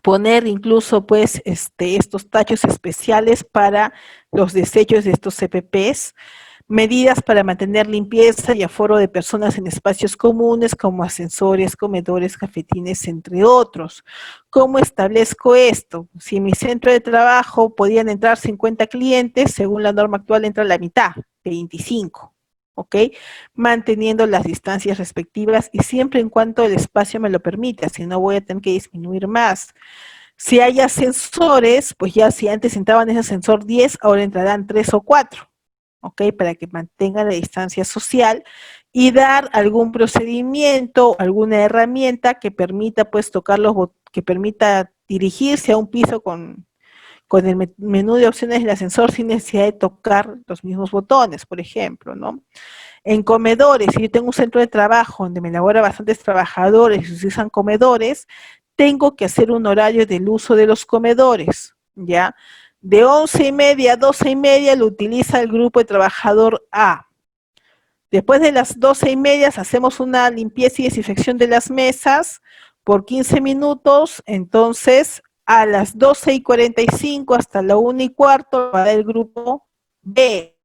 poner incluso pues estos tachos especiales para los desechos de estos CPPs, medidas para mantener limpieza y aforo de personas en espacios comunes como ascensores, comedores, cafetines, entre otros. ¿Cómo establezco esto? Si en mi centro de trabajo podían entrar 50 clientes, según la norma actual entra la mitad, 25. ¿Ok? Manteniendo las distancias respectivas y siempre en cuanto el espacio me lo permita, si no voy a tener que disminuir más. Si hay ascensores, pues ya si antes entraban en ese ascensor 10, ahora entrarán 3 o 4. ¿Ok? Para que mantengan la distancia social y dar algún procedimiento, alguna herramienta que permita pues tocar que permita dirigirse a un piso con el menú de opciones del ascensor sin necesidad de tocar los mismos botones, por ejemplo, ¿no? En comedores, si yo tengo un centro de trabajo donde me elabora bastantes trabajadores y se usan comedores, tengo que hacer un horario del uso de los comedores, ¿ya? De 11:30 a 12:30 lo utiliza el grupo de trabajador A. Después de las 12:30 hacemos una limpieza y desinfección de las mesas por 15 minutos, entonces a las 12:45 hasta la 1:15 va el grupo B.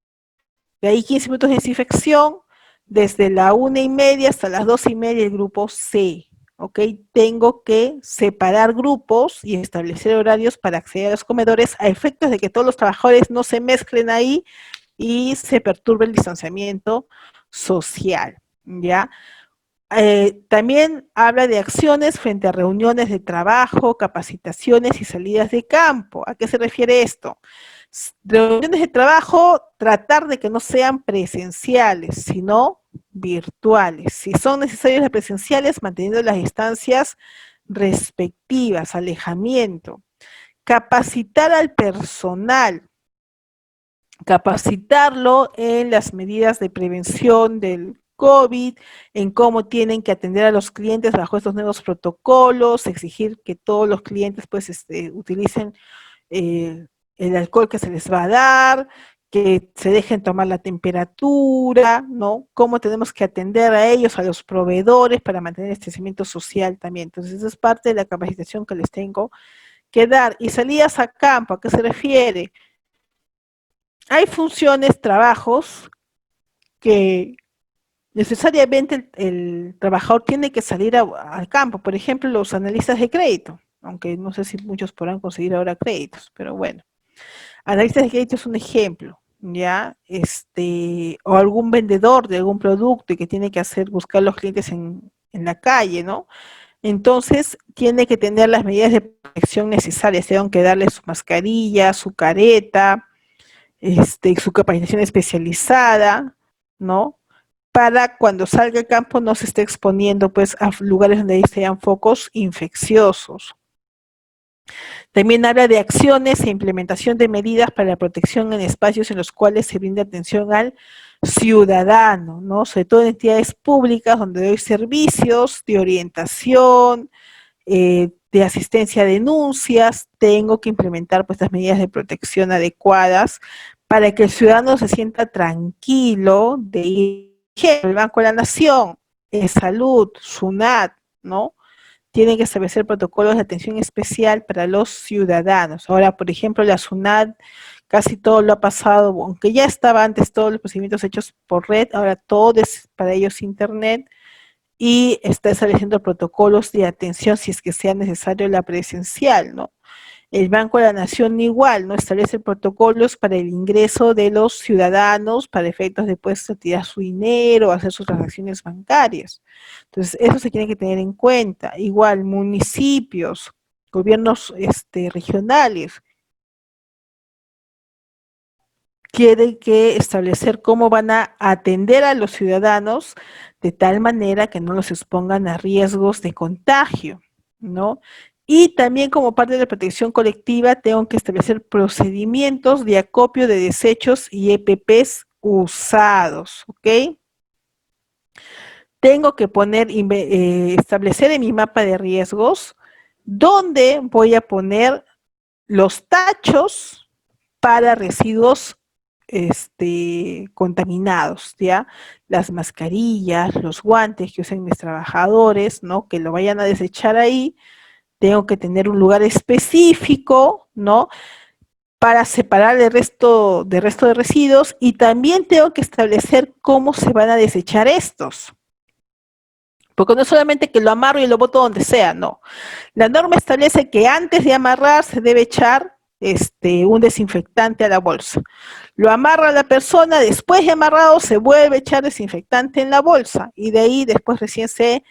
De ahí 15 minutos de desinfección, desde la 1:30 hasta las 12:30 el grupo C. ¿Ok? Tengo que separar grupos y establecer horarios para acceder a los comedores a efectos de que todos los trabajadores no se mezclen ahí y se perturbe el distanciamiento social. ¿Ya? También habla de acciones frente a reuniones de trabajo, capacitaciones y salidas de campo. ¿A qué se refiere esto? Reuniones de trabajo, tratar de que no sean presenciales, sino virtuales. Si son necesarias las presenciales, manteniendo las distancias respectivas, alejamiento. Capacitar al personal, capacitarlo en las medidas de prevención del COVID, en cómo tienen que atender a los clientes bajo estos nuevos protocolos, exigir que todos los clientes pues utilicen el alcohol que se les va a dar, que se dejen tomar la temperatura, ¿no? Cómo tenemos que atender a ellos, a los proveedores para mantener el distanciamiento social también. Entonces, esa es parte de la capacitación que les tengo que dar. Y salidas a campo, ¿a qué se refiere? Hay funciones, trabajos que necesariamente el trabajador tiene que salir al campo. Por ejemplo, los analistas de crédito, aunque no sé si muchos podrán conseguir ahora créditos, pero bueno. Analistas de crédito es un ejemplo, ¿ya? O algún vendedor de algún producto y que tiene que buscar los clientes en la calle, ¿no? Entonces, tiene que tener las medidas de protección necesarias, tengo que darle su mascarilla, su careta, su capacitación especializada, ¿no? Para cuando salga al campo no se esté exponiendo pues a lugares donde sean focos infecciosos. También habla de acciones e implementación de medidas para la protección en espacios en los cuales se brinda atención al ciudadano, ¿no? Sobre todo en entidades públicas donde doy servicios de orientación, de asistencia a denuncias, tengo que implementar pues estas medidas de protección adecuadas para que el ciudadano se sienta tranquilo de ir al Banco de la Nación, Salud, SUNAT, ¿no? Tienen que establecer protocolos de atención especial para los ciudadanos. Ahora, por ejemplo, la SUNAT casi todo lo ha pasado, aunque ya estaba antes todos los procedimientos hechos por red, ahora todo es para ellos internet y está estableciendo protocolos de atención si es que sea necesario la presencial, ¿no? El Banco de la Nación igual, ¿no? Establece protocolos para el ingreso de los ciudadanos para efectos de pues retirar su dinero, hacer sus transacciones bancarias. Entonces, eso se tiene que tener en cuenta. Igual, municipios, gobiernos regionales, tienen que establecer cómo van a atender a los ciudadanos de tal manera que no los expongan a riesgos de contagio, ¿no? Y también como parte de la protección colectiva tengo que establecer procedimientos de acopio de desechos y EPPs usados, ¿ok? Tengo que establecer en mi mapa de riesgos dónde voy a poner los tachos para residuos contaminados, ¿ya? Las mascarillas, los guantes que usen mis trabajadores, ¿no? Que lo vayan a desechar ahí, tengo que tener un lugar específico, ¿no? Para separar el resto de residuos y también tengo que establecer cómo se van a desechar estos. Porque no es solamente que lo amarro y lo boto donde sea, no. La norma establece que antes de amarrar se debe echar un desinfectante a la bolsa. Lo amarra la persona, después de amarrado se vuelve a echar desinfectante en la bolsa y de ahí después recién se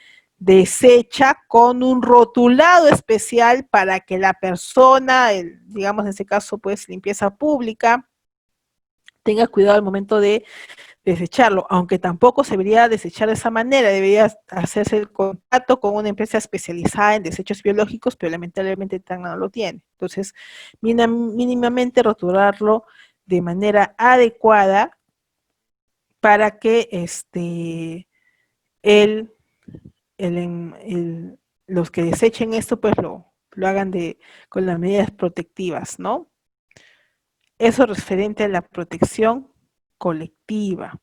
desecha con un rotulado especial para que la persona, digamos en este caso pues limpieza pública, tenga cuidado al momento de desecharlo, aunque tampoco se debería desechar de esa manera, debería hacerse el contacto con una empresa especializada en desechos biológicos, pero lamentablemente TAN no lo tiene. Entonces, mínimamente rotularlo de manera adecuada para que el, los que desechen esto, pues lo hagan con las medidas protectivas, ¿no? Eso referente a la protección colectiva.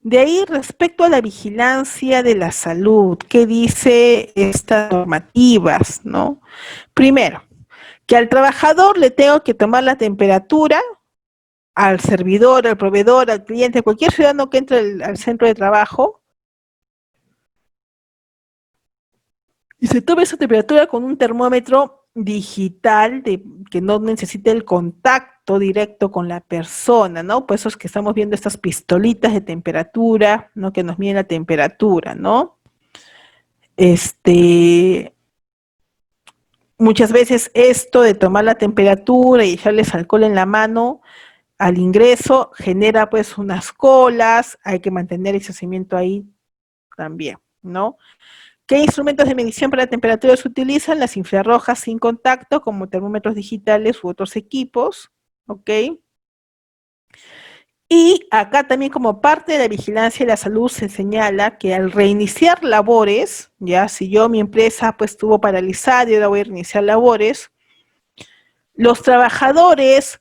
De ahí, respecto a la vigilancia de la salud, ¿qué dice estas normativas, no? Primero, que al trabajador le tengo que tomar la temperatura, al servidor, al proveedor, al cliente, cualquier ciudadano que entre al centro de trabajo, y se tome esa temperatura con un termómetro digital que no necesite el contacto directo con la persona, ¿no? Por eso es que estamos viendo estas pistolitas de temperatura, ¿no? Que nos miden la temperatura, ¿no? Muchas veces esto de tomar la temperatura y echarles alcohol en la mano al ingreso genera pues unas colas, hay que mantener el distanciamiento ahí también, ¿no? ¿Qué instrumentos de medición para la temperatura se utilizan? Las infrarrojas sin contacto, como termómetros digitales u otros equipos, ¿ok? Y acá también como parte de la vigilancia de la salud se señala que al reiniciar labores, ya si yo mi empresa pues estuvo paralizada y ahora voy a reiniciar labores, los trabajadores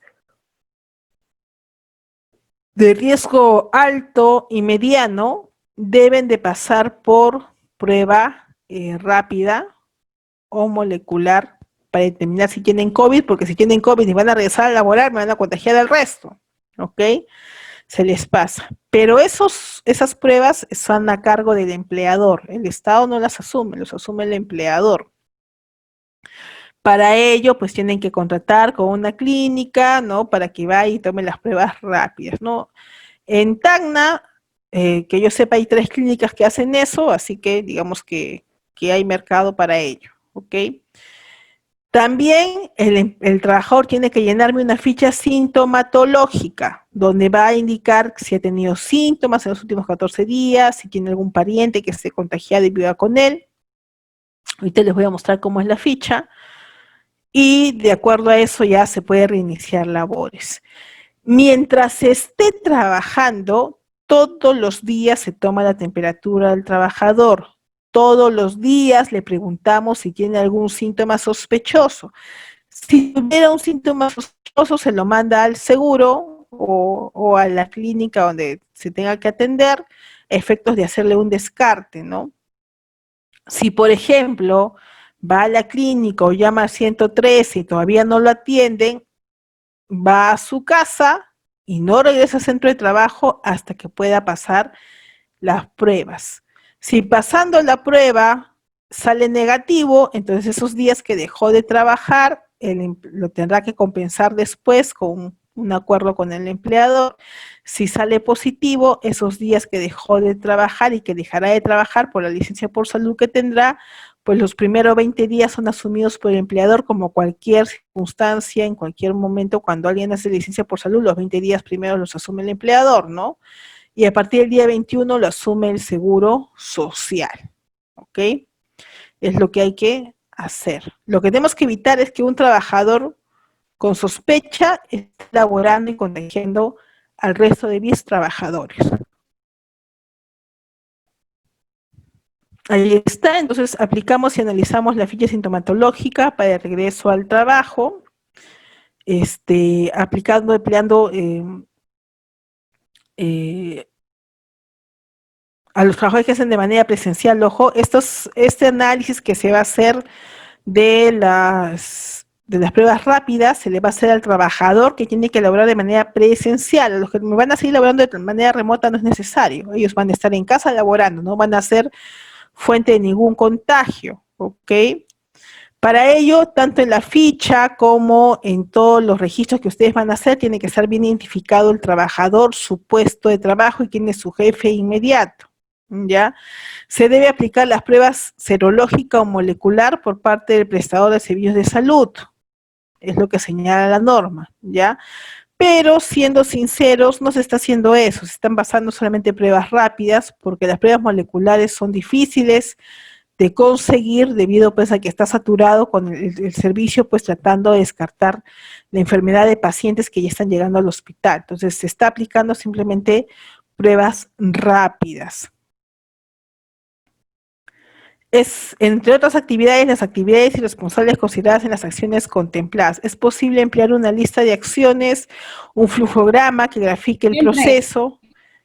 de riesgo alto y mediano deben de pasar por prueba rápida o molecular para determinar si tienen COVID, porque si tienen COVID y van a regresar a laborar, me van a contagiar al resto, ¿ok? Se les pasa. Pero esas pruebas son a cargo del empleador. El Estado no las asume, los asume el empleador. Para ello, pues tienen que contratar con una clínica, ¿no? Para que vaya y tome las pruebas rápidas, ¿no? En Tacna, que yo sepa, hay 3 clínicas que hacen eso, así que digamos que hay mercado para ello, ¿ok? También el trabajador tiene que llenarme una ficha sintomatológica, donde va a indicar si ha tenido síntomas en los últimos 14 días, si tiene algún pariente que esté contagiado y viva con él. Ahorita les voy a mostrar cómo es la ficha. Y de acuerdo a eso ya se puede reiniciar labores. Mientras esté trabajando, todos los días se toma la temperatura del trabajador. Todos los días le preguntamos si tiene algún síntoma sospechoso. Si tuviera un síntoma sospechoso, se lo manda al seguro o a la clínica donde se tenga que atender, efectos de hacerle un descarte, ¿no? Si, por ejemplo, va a la clínica o llama al 113 y todavía no lo atienden, va a su casa y no regresa al centro de trabajo hasta que pueda pasar las pruebas. Si pasando la prueba sale negativo, entonces esos días que dejó de trabajar lo tendrá que compensar después con un acuerdo con el empleador. Si sale positivo, esos días que dejó de trabajar y que dejará de trabajar por la licencia por salud que tendrá, pues los primeros 20 días son asumidos por el empleador como cualquier circunstancia, en cualquier momento, cuando alguien hace licencia por salud, los 20 días primeros los asume el empleador, ¿no? Y a partir del día 21 lo asume el seguro social, ¿ok? Es lo que hay que hacer. Lo que tenemos que evitar es que un trabajador con sospecha esté laborando y contagiando al resto de mis trabajadores. Ahí está, entonces aplicamos y analizamos la ficha sintomatológica para el regreso al trabajo, empleando eh, a los trabajadores que hacen de manera presencial, ojo, este análisis que se va a hacer de las pruebas rápidas se le va a hacer al trabajador que tiene que elaborar de manera presencial. A los que me van a seguir elaborando de manera remota no es necesario. Ellos van a estar en casa elaborando, no van a ser fuente de ningún contagio, ¿ok? Para ello, tanto en la ficha como en todos los registros que ustedes van a hacer, tiene que estar bien identificado el trabajador, su puesto de trabajo y quién es su jefe inmediato, ¿ya? Se debe aplicar las pruebas serológica o molecular por parte del prestador de servicios de salud, es lo que señala la norma, ¿ya? Pero siendo sinceros, no se está haciendo eso, se están basando solamente en pruebas rápidas, porque las pruebas moleculares son difíciles de conseguir debido pues a que está saturado con el servicio, pues tratando de descartar la enfermedad de pacientes que ya están llegando al hospital. Entonces se está aplicando simplemente pruebas rápidas. Es, entre otras actividades, las actividades y responsables consideradas en las acciones contempladas. Es posible emplear una lista de acciones, un flujograma que grafique el proceso.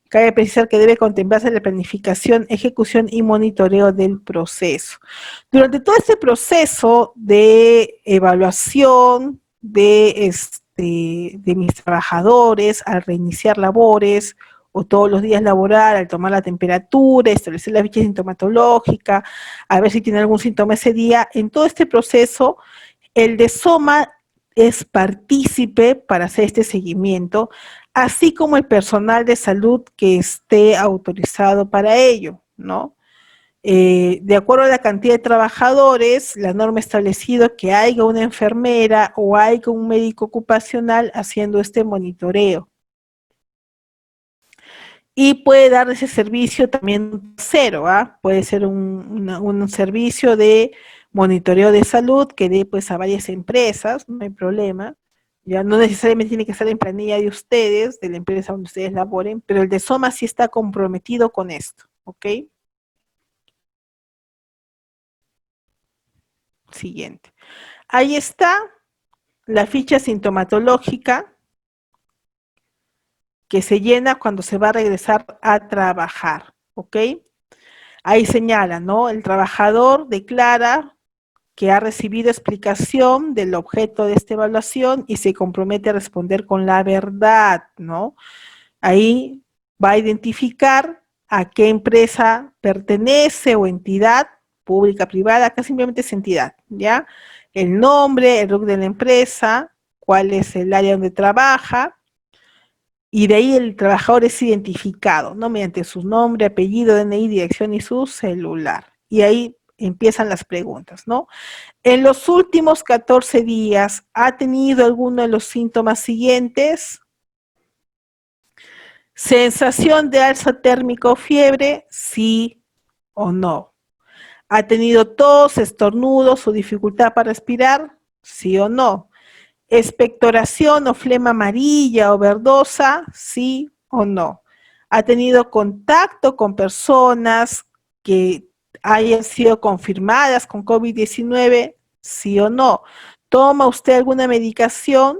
Cabe precisar que debe contemplarse la planificación, ejecución y monitoreo del proceso. Durante todo este proceso de evaluación de mis trabajadores, al reiniciar labores, o todos los días laborar, al tomar la temperatura, establecer la ficha sintomatológica, a ver si tiene algún síntoma ese día, en todo este proceso, el de Soma es partícipe para hacer este seguimiento, así como el personal de salud que esté autorizado para ello, ¿no? De acuerdo a la cantidad de trabajadores, la norma ha establecido que haya una enfermera o haya un médico ocupacional haciendo este monitoreo. Y puede dar ese servicio también cero, ¿ah? Puede ser un servicio de monitoreo de salud que dé pues a varias empresas, no hay problema. Ya no necesariamente tiene que estar en planilla de ustedes, de la empresa donde ustedes laboren, pero el de Soma sí está comprometido con esto, ¿ok? Siguiente. Ahí está la ficha sintomatológica que se llena cuando se va a regresar a trabajar, ¿ok? Ahí señala, ¿no? El trabajador declara que ha recibido explicación del objeto de esta evaluación y se compromete a responder con la verdad, ¿no? Ahí va a identificar a qué empresa pertenece o entidad pública, privada, acá simplemente es entidad, ¿ya? El nombre, el RUC de la empresa, cuál es el área donde trabaja, y de ahí el trabajador es identificado, ¿no? Mediante su nombre, apellido, DNI, dirección y su celular. Y ahí empiezan las preguntas, ¿no? En los últimos 14 días, ¿ha tenido alguno de los síntomas siguientes? Sensación de alza térmica o fiebre, sí o no. ¿Ha tenido tos, estornudos o dificultad para respirar? Sí o no. Expectoración o flema amarilla o verdosa, sí o no. ¿Ha tenido contacto con personas que hayan sido confirmadas con COVID-19? Sí o no. ¿Toma usted alguna medicación?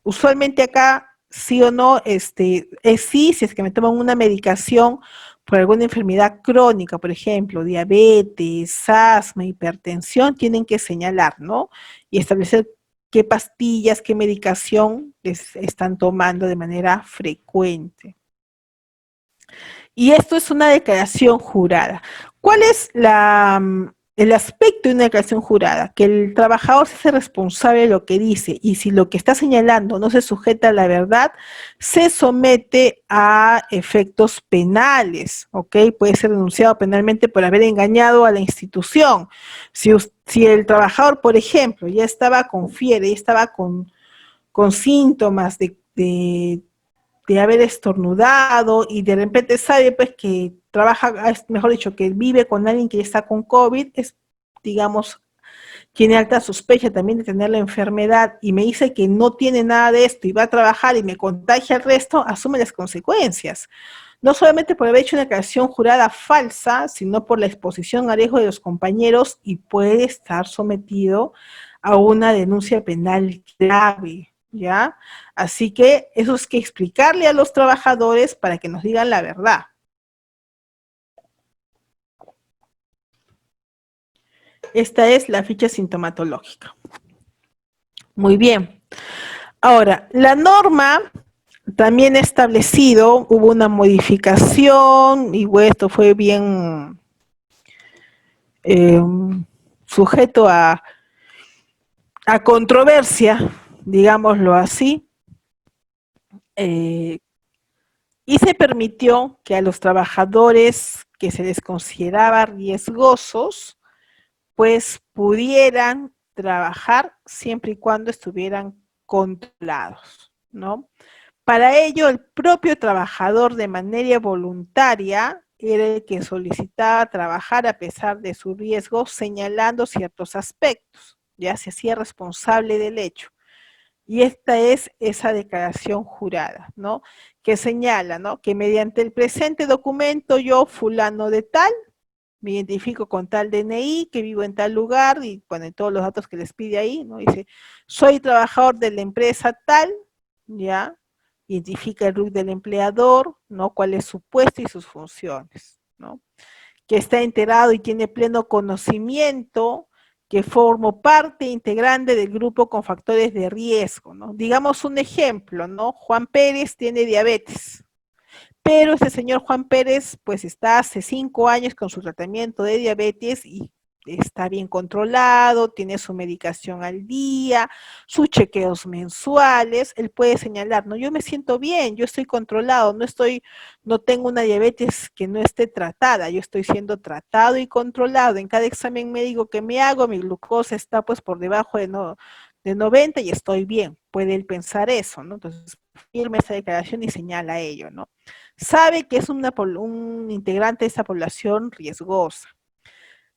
Usualmente acá, sí o no, es sí, si es que me toman una medicación por alguna enfermedad crónica, por ejemplo, diabetes, asma, hipertensión, tienen que señalar, ¿no? Y establecer qué pastillas, qué medicación están tomando de manera frecuente. Y esto es una declaración jurada. ¿Cuál es el aspecto de una declaración jurada? Que el trabajador se hace responsable de lo que dice y si lo que está señalando no se sujeta a la verdad, se somete a efectos penales, ¿ok? Puede ser denunciado penalmente por haber engañado a la institución. Si el trabajador, por ejemplo, ya estaba con fiebre, ya estaba con síntomas de haber estornudado y de repente sabe pues que trabaja, mejor dicho, que vive con alguien que ya está con COVID, es, digamos, tiene alta sospecha también de tener la enfermedad y me dice que no tiene nada de esto y va a trabajar y me contagia al resto, asume las consecuencias. No solamente por haber hecho una declaración jurada falsa, sino por la exposición a riesgo de los compañeros y puede estar sometido a una denuncia penal grave, ¿ya? Así que eso es que explicarle a los trabajadores para que nos digan la verdad. Esta es la ficha sintomatológica. Muy bien. Ahora, la norma también ha establecido, hubo una modificación y bueno, esto fue bien eh, sujeto a controversia, digámoslo así, eh, y se permitió que a los trabajadores que se les consideraba riesgosos, pues pudieran trabajar siempre y cuando estuvieran controlados, ¿no? Para ello, el propio trabajador de manera voluntaria era el que solicitaba trabajar a pesar de su riesgo, señalando ciertos aspectos, ya se hacía responsable del hecho. Y esta es esa declaración jurada, ¿no? Que señala, ¿no? Que mediante el presente documento yo, fulano de tal, me identifico con tal DNI, que vivo en tal lugar, y pone todos los datos que les pide ahí, ¿no? Dice, soy trabajador de la empresa tal, ¿ya? Identifica el RUC del empleador, ¿no? Cuál es su puesto y sus funciones, ¿no? Que está enterado y tiene pleno conocimiento, que formo parte integrante del grupo con factores de riesgo, ¿no? Digamos un ejemplo, ¿no? Juan Pérez tiene diabetes, pero ese señor Juan Pérez pues está hace 5 años con su tratamiento de diabetes y está bien controlado, tiene su medicación al día, sus chequeos mensuales, él puede señalar, no, yo me siento bien, yo estoy controlado, no tengo una diabetes que no esté tratada, yo estoy siendo tratado y controlado, en cada examen médico que me hago, mi glucosa está pues por debajo de 90 y estoy bien, puede él pensar eso, ¿no? Entonces firma esa declaración y señala ello, ¿no? Sabe que es un integrante de esa población riesgosa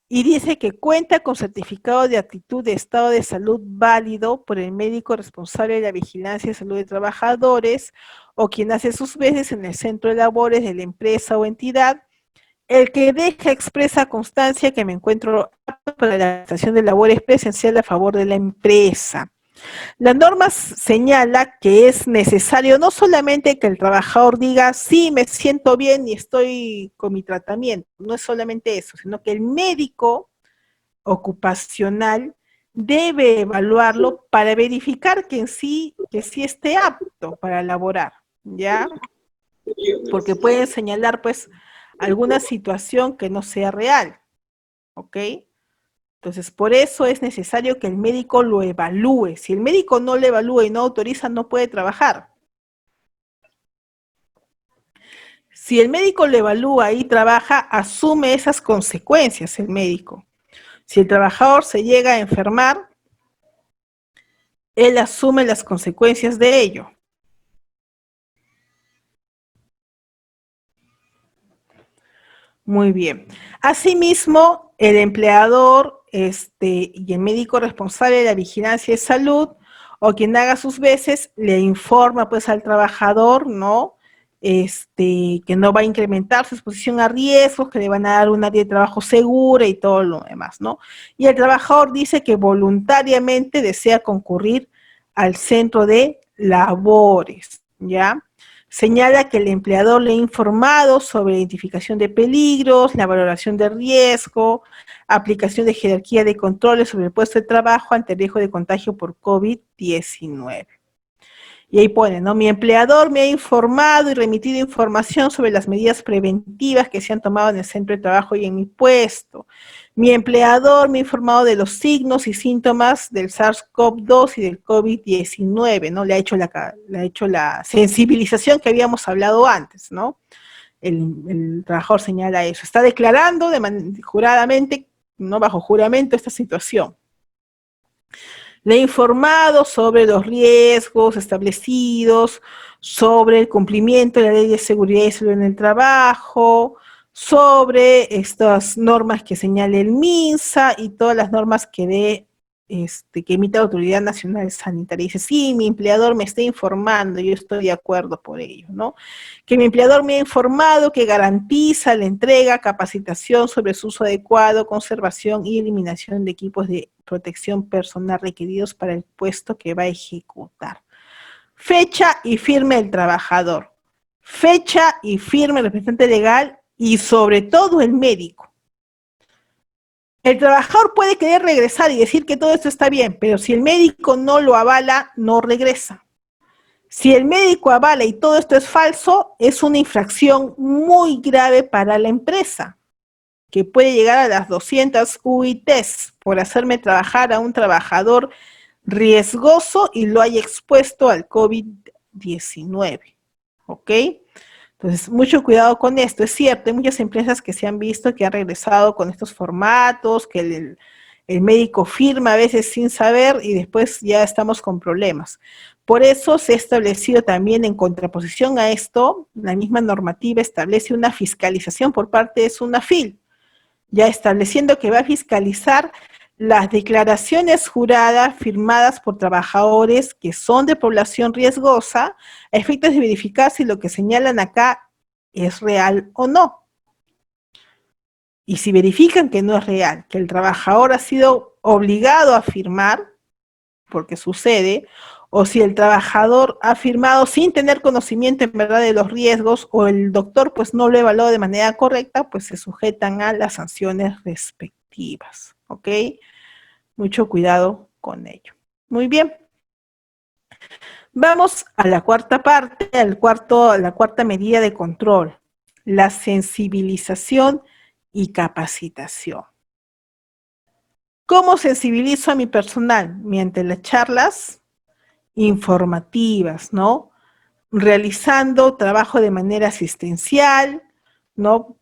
y dice que cuenta con certificado de aptitud de estado de salud válido por el médico responsable de la vigilancia de salud de trabajadores o quien hace sus veces en el centro de labores de la empresa o entidad, el que deja expresa constancia que me encuentro apto para la prestación de labores presencial a favor de la empresa. La norma señala que es necesario no solamente que el trabajador diga, sí, me siento bien y estoy con mi tratamiento, no es solamente eso, sino que el médico ocupacional debe evaluarlo para verificar que sí esté apto para laborar, ¿ya? Porque pueden señalar, pues, alguna situación que no sea real, ¿ok? Entonces, por eso es necesario que el médico lo evalúe. Si el médico no lo evalúa y no autoriza, no puede trabajar. Si el médico lo evalúa y trabaja, asume esas consecuencias el médico. Si el trabajador se llega a enfermar, él asume las consecuencias de ello. Muy bien. Asimismo, el empleador y el médico responsable de la vigilancia de salud o quien haga sus veces le informa pues al trabajador, ¿no? Que no va a incrementar su exposición a riesgos, que le van a dar un área de trabajo segura y todo lo demás, ¿no? Y el trabajador dice que voluntariamente desea concurrir al centro de labores, ¿ya? Señala que el empleador le ha informado sobre la identificación de peligros, la valoración de riesgo, aplicación de jerarquía de controles sobre el puesto de trabajo ante el riesgo de contagio por COVID-19. Y ahí pone, ¿no? Mi empleador me ha informado y remitido información sobre las medidas preventivas que se han tomado en el centro de trabajo y en mi puesto. Mi empleador me ha informado de los signos y síntomas del SARS-CoV-2 y del COVID-19, ¿no? Le ha hecho la sensibilización que habíamos hablado antes, ¿no? El trabajador señala eso. Está declarando juradamente, no bajo juramento, esta situación. Le he informado sobre los riesgos establecidos, sobre el cumplimiento de la ley de seguridad y salud en el trabajo, sobre estas normas que señala el MINSA y todas las normas que emite la Autoridad Nacional Sanitaria. Dice, sí, mi empleador me está informando, yo estoy de acuerdo por ello, ¿no? Que mi empleador me ha informado que garantiza la entrega, capacitación sobre su uso adecuado, conservación y eliminación de equipos de protección personal requeridos para el puesto que va a ejecutar. Fecha y firme del trabajador. Fecha y firme el representante legal y sobre todo el médico. El trabajador puede querer regresar y decir que todo esto está bien, pero si el médico no lo avala, no regresa. Si el médico avala y todo esto es falso, es una infracción muy grave para la empresa, que puede llegar a las 200 UITs por hacerme trabajar a un trabajador riesgoso y lo haya expuesto al COVID-19. ¿Ok? Entonces, mucho cuidado con esto. Es cierto, hay muchas empresas que se han visto que han regresado con estos formatos, que el médico firma a veces sin saber y después ya estamos con problemas. Por eso se ha establecido también en contraposición a esto, la misma normativa establece una fiscalización por parte de SUNAFIL, ya estableciendo que va a fiscalizar las declaraciones juradas firmadas por trabajadores que son de población riesgosa, a efectos de verificar si lo que señalan acá es real o no. Y si verifican que no es real, que el trabajador ha sido obligado a firmar, porque sucede, o si el trabajador ha firmado sin tener conocimiento en verdad de los riesgos, o el doctor pues no lo evaluó de manera correcta, pues se sujetan a las sanciones respectivas, ¿ok? Mucho cuidado con ello. Muy bien. Vamos a la cuarta parte, a la cuarta medida de control, la sensibilización y capacitación. ¿Cómo sensibilizo a mi personal? Mediante las charlas informativas, ¿no? Realizando trabajo de manera asistencial, ¿no?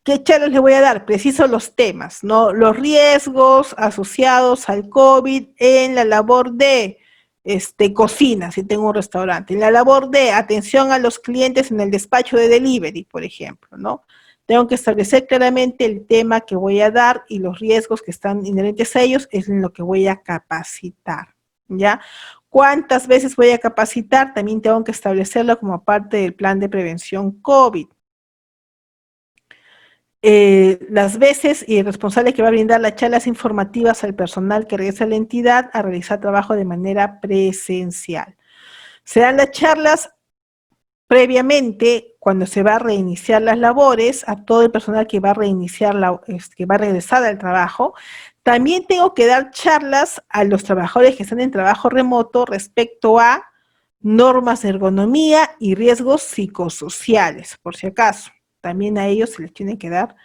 ¿Qué charlas le voy a dar? Preciso los temas, ¿no? Los riesgos asociados al COVID en la labor de cocina, si tengo un restaurante, en la labor de atención a los clientes en el despacho de delivery, por ejemplo, ¿no? Tengo que establecer claramente el tema que voy a dar y los riesgos que están inherentes a ellos es en lo que voy a capacitar, ¿ya? ¿Cuántas veces voy a capacitar? También tengo que establecerlo como parte del plan de prevención COVID. Las veces y el responsable que va a brindar las charlas informativas al personal que regresa a la entidad a realizar trabajo de manera presencial. Serán las charlas previamente, cuando se va a reiniciar las labores, a todo el personal que va a reiniciar, que va a regresar al trabajo. También tengo que dar charlas a los trabajadores que están en trabajo remoto respecto a normas de ergonomía y riesgos psicosociales, por si acaso. También a ellos se les tiene que dar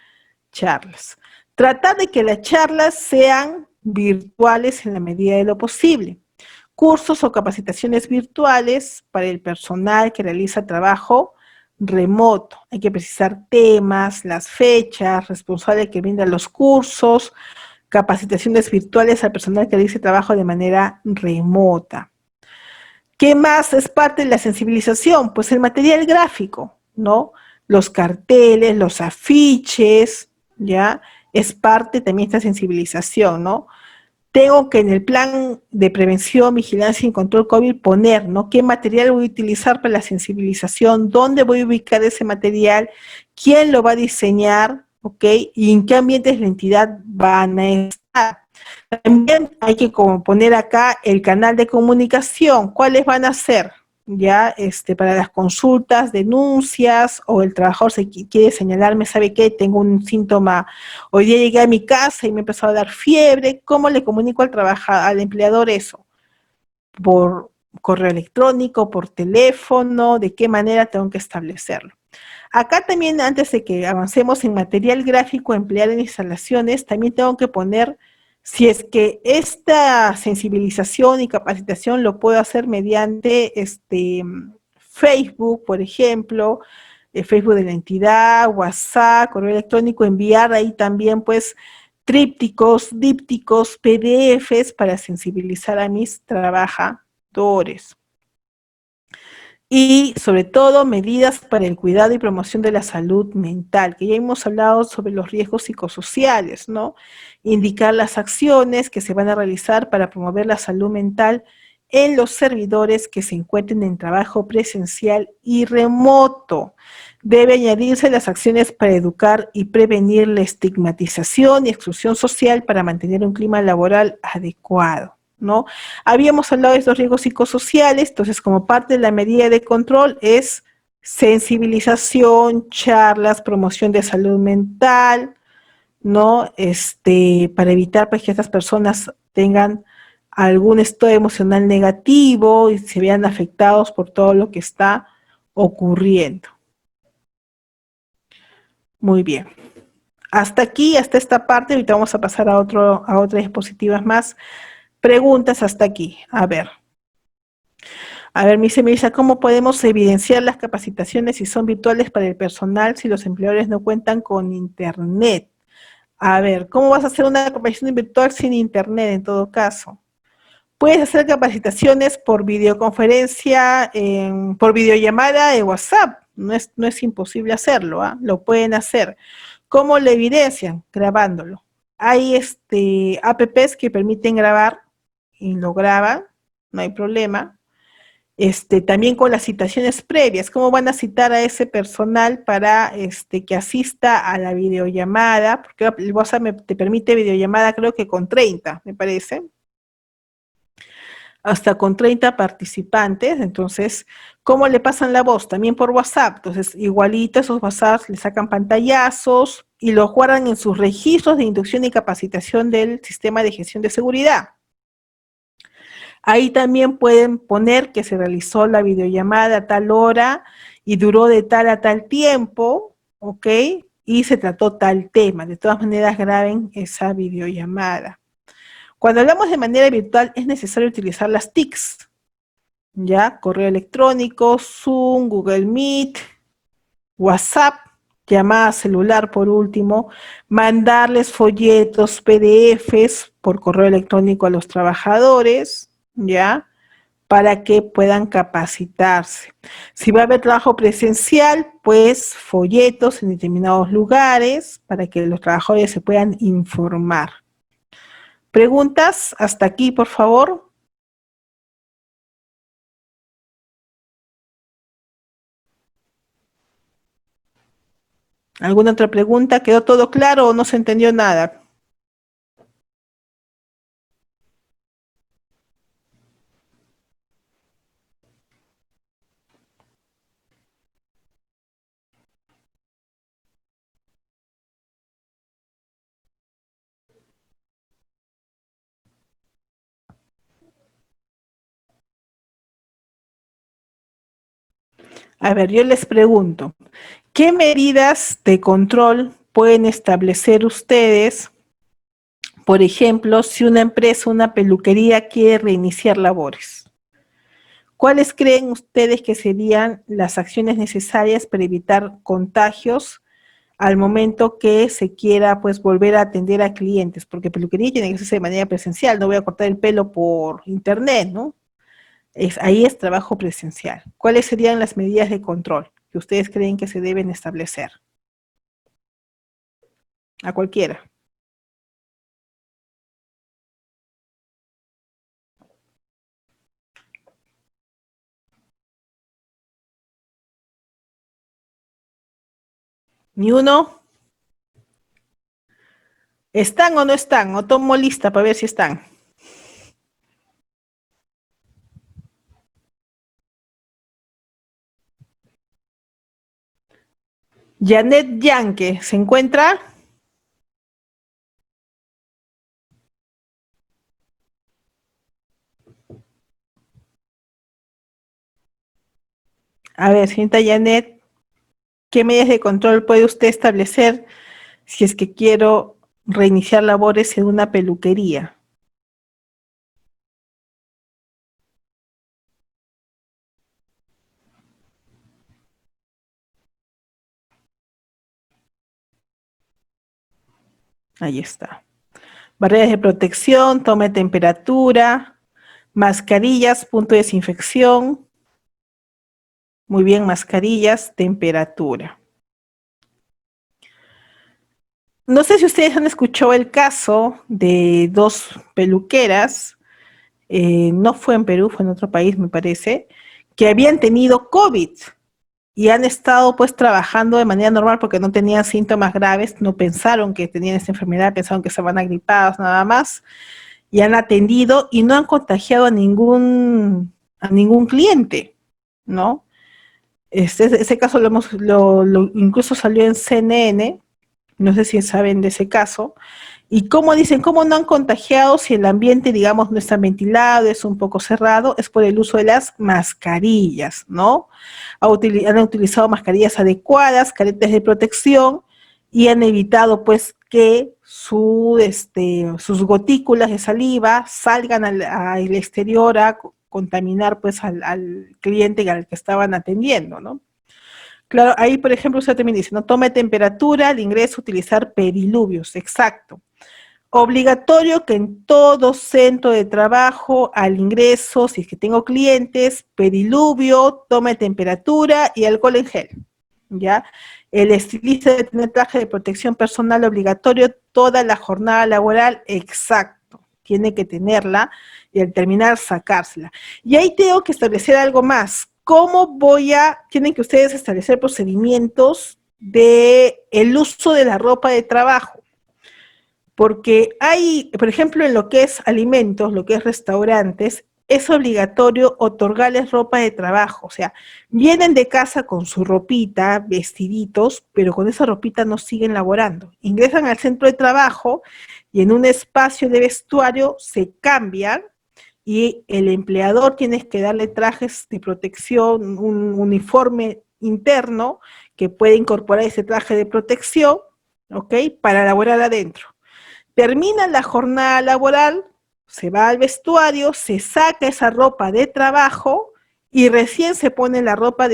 charlas. Tratar de que las charlas sean virtuales en la medida de lo posible. Cursos o capacitaciones virtuales para el personal que realiza trabajo remoto. Hay que precisar temas, las fechas, responsable que brinda los cursos, capacitaciones virtuales al personal que realiza trabajo de manera remota. ¿Qué más es parte de la sensibilización? Pues el material gráfico, ¿no? Los carteles, los afiches, ¿ya? Es parte también de esta sensibilización, ¿no? Tengo que en el plan de prevención, vigilancia y control COVID poner, ¿no? ¿Qué material voy a utilizar para la sensibilización? ¿Dónde voy a ubicar ese material? ¿Quién lo va a diseñar? ¿Ok? ¿Y en qué ambientes la entidad van a estar? También hay que como poner acá el canal de comunicación. ¿Cuáles van a ser? Ya, para las consultas, denuncias, o el trabajador se quiere señalarme, ¿sabe qué? Tengo un síntoma, hoy día llegué a mi casa y me empezó a dar fiebre. ¿Cómo le comunico al trabajador, al empleador eso? Por correo electrónico, por teléfono, ¿de qué manera tengo que establecerlo? Acá también, antes de que avancemos en material gráfico empleado en instalaciones, también tengo que poner si es que esta sensibilización y capacitación lo puedo hacer mediante Facebook, por ejemplo, Facebook de la entidad, WhatsApp, correo electrónico, enviar ahí también pues trípticos, dípticos, PDFs para sensibilizar a mis trabajadores. Y sobre todo medidas para el cuidado y promoción de la salud mental, que ya hemos hablado sobre los riesgos psicosociales, ¿no? Indicar las acciones que se van a realizar para promover la salud mental en los servidores que se encuentren en trabajo presencial y remoto. Debe añadirse las acciones para educar y prevenir la estigmatización y exclusión social para mantener un clima laboral adecuado, ¿no? Habíamos hablado de estos riesgos psicosociales, entonces como parte de la medida de control es sensibilización, charlas, promoción de salud mental, ¿no? Para evitar pues, que estas personas tengan algún estado emocional negativo y se vean afectados por todo lo que está ocurriendo. Muy bien. Hasta aquí, hasta esta parte, ahorita vamos a pasar a otras diapositivas más. Preguntas hasta aquí. A ver, me dice Melissa, ¿cómo podemos evidenciar las capacitaciones si son virtuales para el personal si los empleadores no cuentan con internet? A ver, ¿cómo vas a hacer una capacitación virtual sin internet en todo caso? Puedes hacer capacitaciones por videoconferencia, por videollamada de WhatsApp. No es imposible hacerlo, ¿ah? Lo pueden hacer. ¿Cómo lo evidencian? Grabándolo. Hay apps que permiten grabar y lo graban, no hay problema. También con las citaciones previas, cómo van a citar a ese personal para que asista a la videollamada, porque el WhatsApp te permite videollamada creo que con 30, me parece, hasta con 30 participantes. Entonces, ¿cómo le pasan la voz? También por WhatsApp. Entonces, igualito esos WhatsApps le sacan pantallazos y los guardan en sus registros de inducción y capacitación del sistema de gestión de seguridad. Ahí también pueden poner que se realizó la videollamada a tal hora y duró de tal a tal tiempo, ¿ok? Y se trató tal tema. De todas maneras, graben esa videollamada. Cuando hablamos de manera virtual, es necesario utilizar las TICs, ¿ya? Correo electrónico, Zoom, Google Meet, WhatsApp, llamada celular por último, mandarles folletos, PDFs por correo electrónico a los trabajadores, ¿ya? Para que puedan capacitarse. Si va a haber trabajo presencial, pues folletos en determinados lugares para que los trabajadores se puedan informar. ¿Preguntas? Hasta aquí, por favor. ¿Alguna otra pregunta? ¿Quedó todo claro o no se entendió nada? A ver, yo les pregunto, ¿qué medidas de control pueden establecer ustedes? Por ejemplo, si una empresa, una peluquería quiere reiniciar labores. ¿Cuáles creen ustedes que serían las acciones necesarias para evitar contagios al momento que se quiera pues volver a atender a clientes? Porque peluquería tiene que hacerse de manera presencial, no voy a cortar el pelo por internet, ¿no? Ahí es trabajo presencial. ¿Cuáles serían las medidas de control que ustedes creen que se deben establecer? A cualquiera. ¿Ni uno? ¿Están o no están? O tomo lista para ver si están. Janet Yanke, ¿se encuentra? A ver, señorita Janet, ¿qué medidas de control puede usted establecer si es que quiero reiniciar labores en una peluquería? Ahí está. Barreras de protección, toma de temperatura, mascarillas, punto de desinfección. Muy bien, mascarillas, temperatura. No sé si ustedes han escuchado el caso de dos peluqueras, no fue en Perú, fue en otro país, me parece, que habían tenido COVID y han estado pues trabajando de manera normal porque no tenían síntomas graves, no pensaron que tenían esta enfermedad, pensaron que estaban agripados nada más, y han atendido y no han contagiado a ningún cliente, ¿no? Ese caso incluso salió en CNN, No sé si saben de ese caso. Y cómo dicen, cómo no han contagiado si el ambiente, digamos, no está ventilado, es un poco cerrado, es por el uso de las mascarillas, ¿no? Han utilizado mascarillas adecuadas, caretas de protección y han evitado, pues, que sus gotículas de saliva salgan al exterior a contaminar, pues, al cliente al que estaban atendiendo, ¿no? Claro, ahí, por ejemplo, usted también dice, no tome temperatura al ingreso, utilizar pediluvios, exacto. Obligatorio que en todo centro de trabajo, al ingreso, si es que tengo clientes, pediluvio, tome temperatura y alcohol en gel, ¿ya? El estilista debe tener traje de protección personal obligatorio toda la jornada laboral, exacto, tiene que tenerla y al terminar sacársela. Y ahí tengo que establecer algo más. Tienen que ustedes establecer procedimientos de el uso de la ropa de trabajo? Porque hay, por ejemplo, en lo que es alimentos, lo que es restaurantes, es obligatorio otorgarles ropa de trabajo, o sea, vienen de casa con su ropita, vestiditos, pero con esa ropita no siguen laborando. Ingresan al centro de trabajo y en un espacio de vestuario se cambian y el empleador tiene que darle trajes de protección, un uniforme interno que puede incorporar ese traje de protección, ¿ok? Para laborar adentro. Termina la jornada laboral, se va al vestuario, se saca esa ropa de trabajo y recién se pone la ropa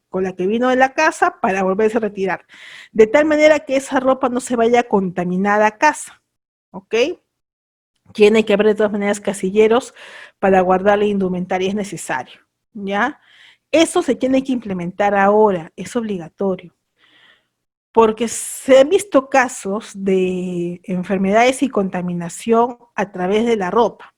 con la que vino de la casa para volverse a retirar. De tal manera que esa ropa no se vaya contaminada a casa, ¿ok? Tiene que haber de todas maneras casilleros para guardar la indumentaria, es necesario, ¿ya? Eso se tiene que implementar ahora, es obligatorio, porque se han visto casos de enfermedades y contaminación a través de la ropa.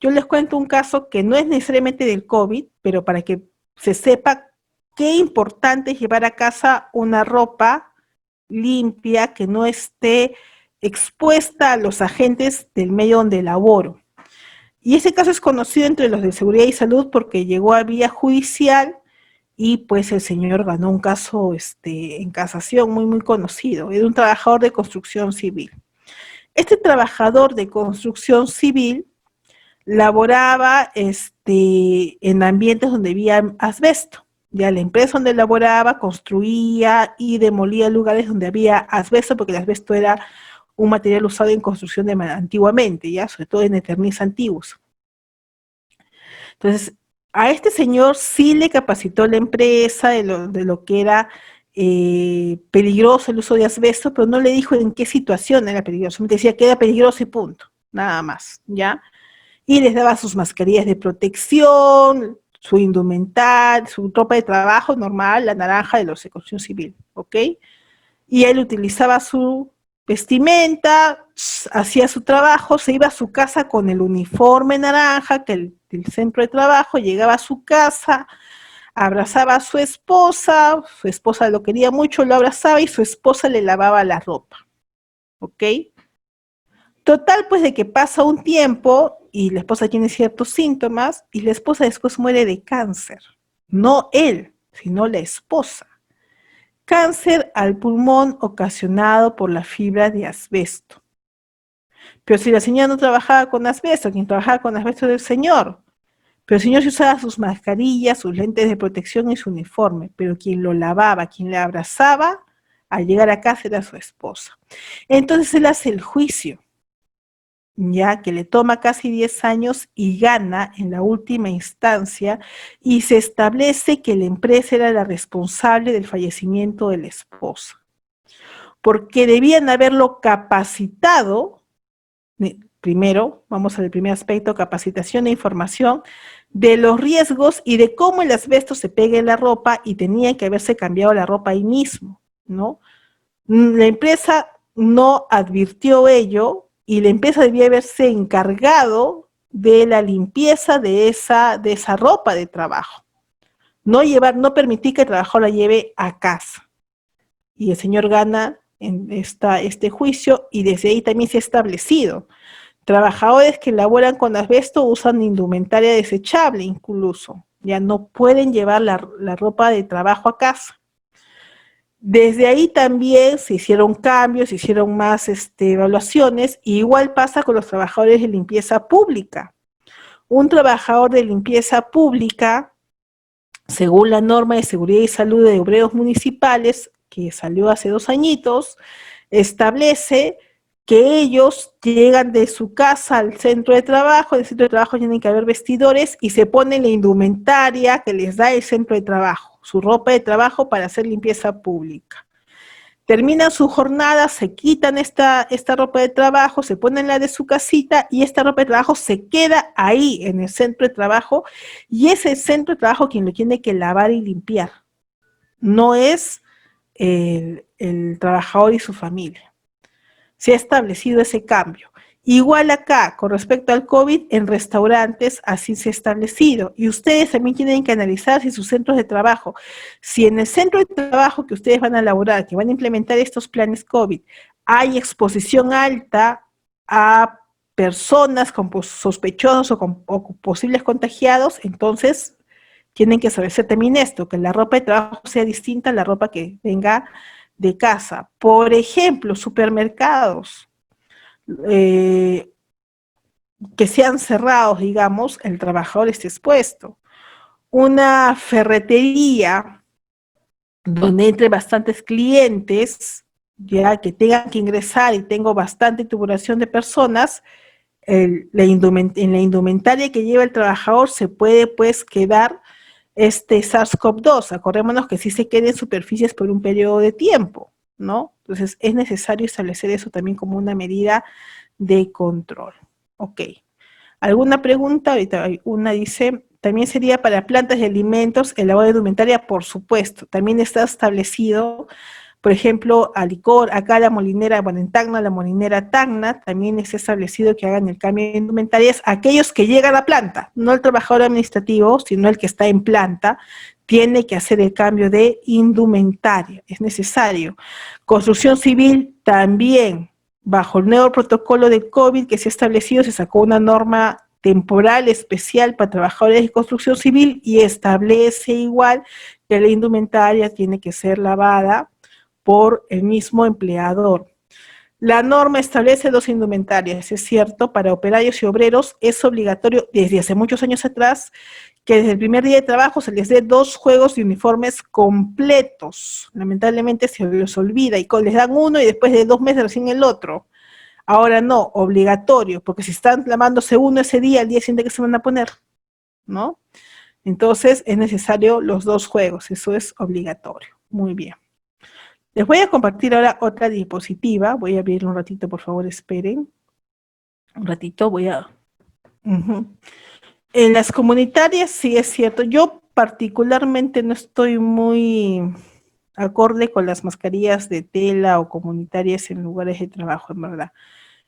Yo les cuento un caso que no es necesariamente del COVID, pero para que se sepa qué importante es llevar a casa una ropa limpia, que no esté expuesta a los agentes del medio donde laboro. Y ese caso es conocido entre los de seguridad y salud porque llegó a vía judicial y pues el señor ganó un caso en casación muy conocido, era un trabajador de construcción civil. Este trabajador de construcción civil laboraba en ambientes donde había asbesto. Ya la empresa donde laboraba construía y demolía lugares donde había asbesto, porque el asbesto era un material usado en construcción antiguamente, ya, sobre todo en eternizas antiguos. Entonces, a este señor sí le capacitó la empresa de lo que era peligroso el uso de asbesto, pero no le dijo en qué situación era peligroso. Me decía que era peligroso y punto, nada más, ¿ya? Y les daba sus mascarillas de protección, su indumentaria, su ropa de trabajo normal, la naranja de los de construcción civil, ¿ok? Y él utilizaba su vestimenta, hacía su trabajo, se iba a su casa con el uniforme naranja, que el centro de trabajo, llegaba a su casa, abrazaba a su esposa lo quería mucho, lo abrazaba y su esposa le lavaba la ropa, ¿ok? Total, pues de que pasa un tiempo y la esposa tiene ciertos síntomas y la esposa después muere de cáncer. No él, sino la esposa. Cáncer al pulmón ocasionado por la fibra de asbesto. Pero si la señora no trabajaba con asbesto, quien trabajaba con asbesto era el señor. Pero el señor sí usaba sus mascarillas, sus lentes de protección y su uniforme. Pero quien lo lavaba, quien le abrazaba, al llegar a casa era su esposa. Entonces él hace el juicio, ya que le toma casi 10 años y gana en la última instancia y se establece que la empresa era la responsable del fallecimiento de la esposa, porque debían haberlo capacitado. Primero, vamos al primer aspecto, capacitación e información de los riesgos y de cómo el asbesto se pega en la ropa y tenía que haberse cambiado la ropa ahí mismo, ¿no? La empresa no advirtió ello y la empresa debía haberse encargado de la limpieza de esa ropa de trabajo. No permitir que el trabajador la lleve a casa. Y el señor gana en este juicio y desde ahí también se ha establecido. Trabajadores que laboran con asbesto usan indumentaria desechable incluso. Ya no pueden llevar la ropa de trabajo a casa. Desde ahí también se hicieron cambios, se hicieron más evaluaciones, y igual pasa con los trabajadores de limpieza pública. Un trabajador de limpieza pública, según la norma de seguridad y salud de obreros municipales, que salió hace 2 añitos, establece que ellos llegan de su casa al centro de trabajo, en el centro de trabajo tienen que haber vestidores y se ponen la indumentaria que les da el centro de trabajo, su ropa de trabajo para hacer limpieza pública. Terminan su jornada, se quitan esta ropa de trabajo, se ponen la de su casita y esta ropa de trabajo se queda ahí en el centro de trabajo y es el centro de trabajo quien lo tiene que lavar y limpiar. No es el trabajador y su familia. Se ha establecido ese cambio. Igual acá, con respecto al COVID, en restaurantes así se ha establecido. Y ustedes también tienen que analizar si sus centros de trabajo, si en el centro de trabajo que ustedes van a elaborar, que van a implementar estos planes COVID, hay exposición alta a personas con sospechosos o posibles contagiados, entonces tienen que saberse también esto, que la ropa de trabajo sea distinta a la ropa que venga de casa. Por ejemplo, supermercados eh, que sean cerrados, digamos, el trabajador esté expuesto. Una ferretería donde entre bastantes clientes, ya que tengan que ingresar y tengo bastante tubulación de personas, en la indumentaria que lleva el trabajador se puede pues quedar SARS-CoV-2. Acordémonos que sí se queda en superficies por un periodo de tiempo, ¿no? Entonces es necesario establecer eso también como una medida de control. Ok. ¿Alguna pregunta? Ahorita una dice, también sería para plantas de alimentos, el lavado de indumentaria, por supuesto. También está establecido, por ejemplo, Alicor, acá la molinera, bueno, en Tacna, la molinera Tacna, también está establecido que hagan el cambio de indumentarias aquellos que llegan a la planta, no el trabajador administrativo, sino el que está en planta, tiene que hacer el cambio de indumentaria, es necesario. Construcción civil también, bajo el nuevo protocolo de COVID que se ha establecido, se sacó una norma temporal especial para trabajadores de construcción civil y establece igual que la indumentaria tiene que ser lavada por el mismo empleador. La norma establece 2 indumentarias, es cierto, para operarios y obreros es obligatorio desde hace muchos años atrás que desde el primer día de trabajo se les dé 2 juegos de uniformes completos. Lamentablemente se les olvida y les dan uno y después de 2 meses recién el otro. Ahora no, obligatorio, porque si están lavándose uno ese día, al día siguiente que se van a poner, ¿no? Entonces es necesario los 2 juegos, eso es obligatorio. Muy bien. Les voy a compartir ahora otra diapositiva. Voy a abrir un ratito, por favor, esperen. Un ratito voy a... En las comunitarias sí es cierto. Yo particularmente no estoy muy acorde con las mascarillas de tela o comunitarias en lugares de trabajo, en verdad.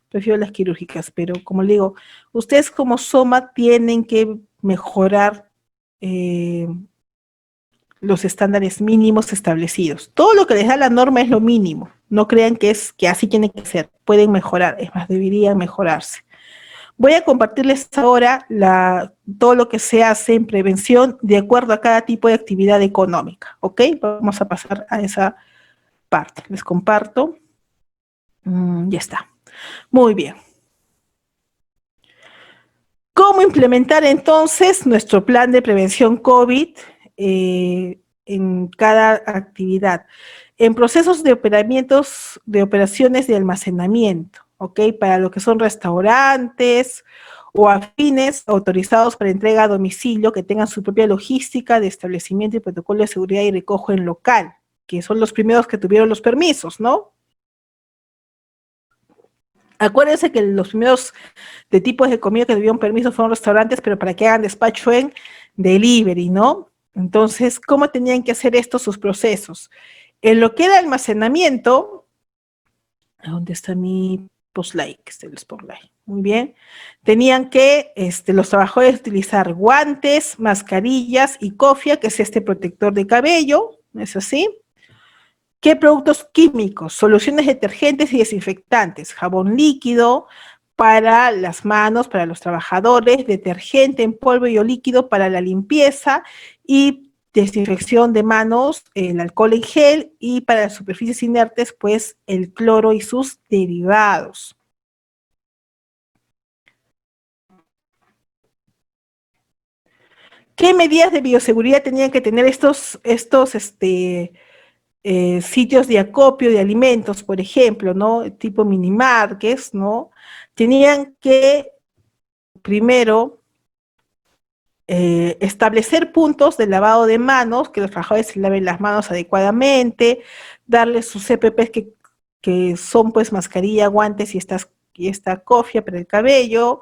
Prefiero las quirúrgicas, pero como le digo, ustedes como SOMA tienen que mejorar los estándares mínimos establecidos. Todo lo que les da la norma es lo mínimo. No crean que es que así tiene que ser. Pueden mejorar, es más, deberían mejorarse. Voy a compartirles ahora todo lo que se hace en prevención de acuerdo a cada tipo de actividad económica. ¿Ok? Vamos a pasar a esa parte. Les comparto. Ya está. Muy bien. ¿Cómo implementar entonces nuestro plan de prevención COVID en cada actividad? En procesos de operaciones de almacenamiento, ¿ok? Para lo que son restaurantes o afines autorizados para entrega a domicilio que tengan su propia logística de establecimiento y protocolo de seguridad y recojo en local, que son los primeros que tuvieron los permisos, ¿no? Acuérdense que los primeros de tipos de comida que tuvieron permiso fueron restaurantes, pero para que hagan despacho en delivery, ¿no? Entonces, ¿cómo tenían que hacer estos sus procesos? En lo que era almacenamiento, ¿dónde está mi postlight? Este es el spotlight. Muy bien. Tenían que los trabajadores utilizar guantes, mascarillas y cofia, que es este protector de cabello, ¿no es así? ¿Qué productos químicos? Soluciones detergentes y desinfectantes, jabón líquido para las manos, para los trabajadores, detergente en polvo y o líquido para la limpieza y desinfección de manos, el alcohol en gel, y para las superficies inertes, pues el cloro y sus derivados. ¿Qué medidas de bioseguridad tenían que tener estos sitios de acopio de alimentos, por ejemplo, ¿no? Tipo minimarkets, ¿no? Tenían que, primero, establecer puntos de lavado de manos, que los trabajadores se laven las manos adecuadamente, darles sus EPPs que son pues mascarilla, guantes y esta cofia para el cabello.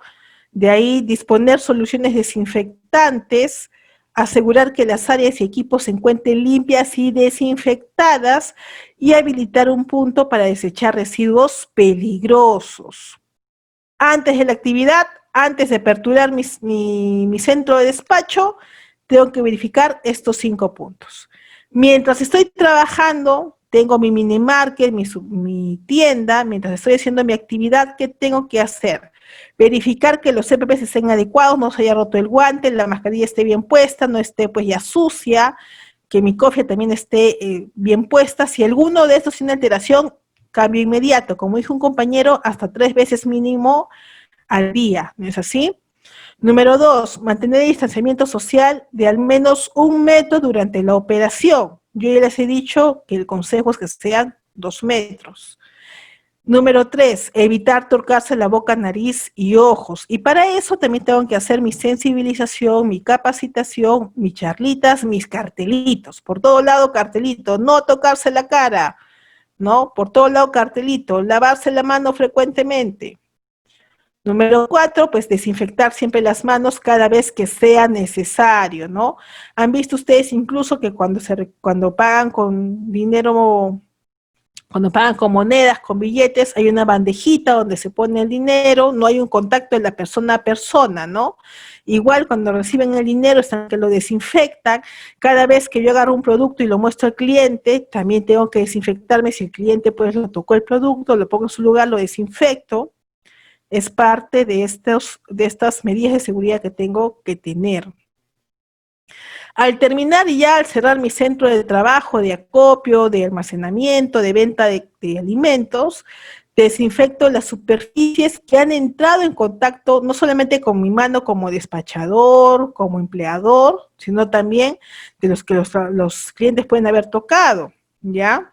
De ahí disponer soluciones desinfectantes, asegurar que las áreas y equipos se encuentren limpias y desinfectadas, y habilitar un punto para desechar residuos peligrosos. Antes de la actividad, antes de aperturar mi centro de despacho, tengo que verificar estos 5 puntos. Mientras estoy trabajando, tengo mi mini market, mi tienda, mientras estoy haciendo mi actividad, ¿qué tengo que hacer? Verificar que los CPPs estén adecuados, no se haya roto el guante, la mascarilla esté bien puesta, no esté pues ya sucia, que mi cofia también esté bien puesta. Si alguno de estos tiene alteración, cambio inmediato. Como dijo un compañero, hasta 3 veces mínimo al día, ¿no es así? Número 2, mantener el distanciamiento social de al menos 1 metro durante la operación. Yo ya les he dicho que el consejo es que sean 2 metros. Número 3, evitar tocarse la boca, nariz y ojos. Y para eso también tengo que hacer mi sensibilización, mi capacitación, mis charlitas, mis cartelitos. Por todo lado cartelito, no tocarse la cara, ¿no? Por todo lado cartelito, lavarse la mano frecuentemente. Número 4, pues desinfectar siempre las manos cada vez que sea necesario, ¿no? Han visto ustedes incluso que cuando pagan con dinero, cuando pagan con monedas, con billetes, hay una bandejita donde se pone el dinero, no hay un contacto de la persona a persona, ¿no? Igual cuando reciben el dinero, están que lo desinfectan. Cada vez que yo agarro un producto y lo muestro al cliente, también tengo que desinfectarme. Si el cliente pues lo tocó el producto, lo pongo en su lugar, lo desinfecto. Es parte de estas medidas de seguridad que tengo que tener. Al terminar y ya al cerrar mi centro de trabajo, de acopio, de almacenamiento, de venta de alimentos, desinfecto las superficies que han entrado en contacto no solamente con mi mano como despachador, como empleador, sino también de los que los clientes pueden haber tocado, ¿ya?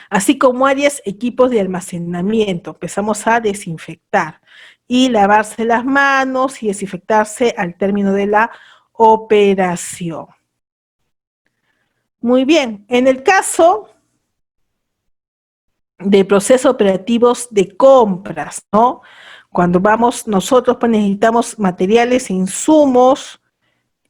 Así como áreas, equipos de almacenamiento. Empezamos a desinfectar y lavarse las manos y desinfectarse al término de la operación. Muy bien, en el caso de procesos operativos de compras, ¿no? Cuando vamos, nosotros pues necesitamos materiales e insumos,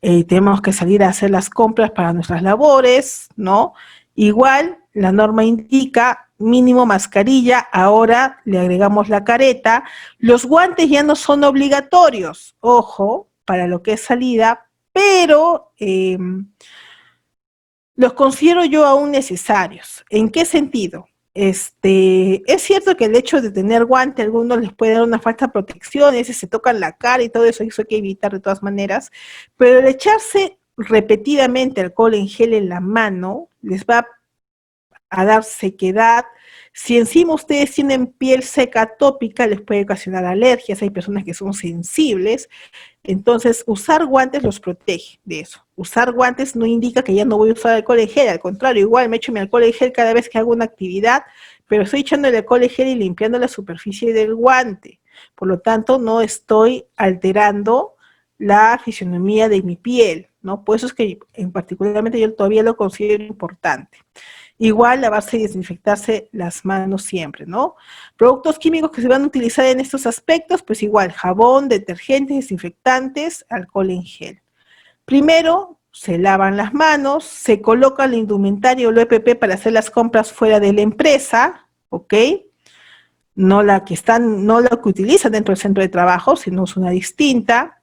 tenemos que salir a hacer las compras para nuestras labores, ¿no? Igual, la norma indica mínimo mascarilla, ahora le agregamos la careta. Los guantes ya no son obligatorios, ojo, para lo que es salida, pero los considero yo aún necesarios. ¿En qué sentido? Es cierto que el hecho de tener guante a algunos les puede dar una falta de protección, ese se tocan la cara y todo eso hay que evitar de todas maneras, pero el echarse repetidamente alcohol en gel en la mano les va a dar sequedad. Si encima ustedes tienen piel seca tópica, les puede ocasionar alergias, hay personas que son sensibles, entonces usar guantes los protege de eso. Usar guantes no indica que ya no voy a usar alcohol en gel, al contrario, igual me echo mi alcohol en gel cada vez que hago una actividad, pero estoy echando el alcohol en gel y limpiando la superficie del guante, por lo tanto no estoy alterando la fisionomía de mi piel, ¿no? Por eso es que particularmente yo todavía lo considero importante. Igual lavarse y desinfectarse las manos siempre, ¿no? Productos químicos que se van a utilizar en estos aspectos, pues igual, jabón, detergentes, desinfectantes, alcohol en gel. Primero, se lavan las manos, se coloca la indumentaria o el EPP para hacer las compras fuera de la empresa, ¿ok? No la que utilizan dentro del centro de trabajo, sino es una distinta.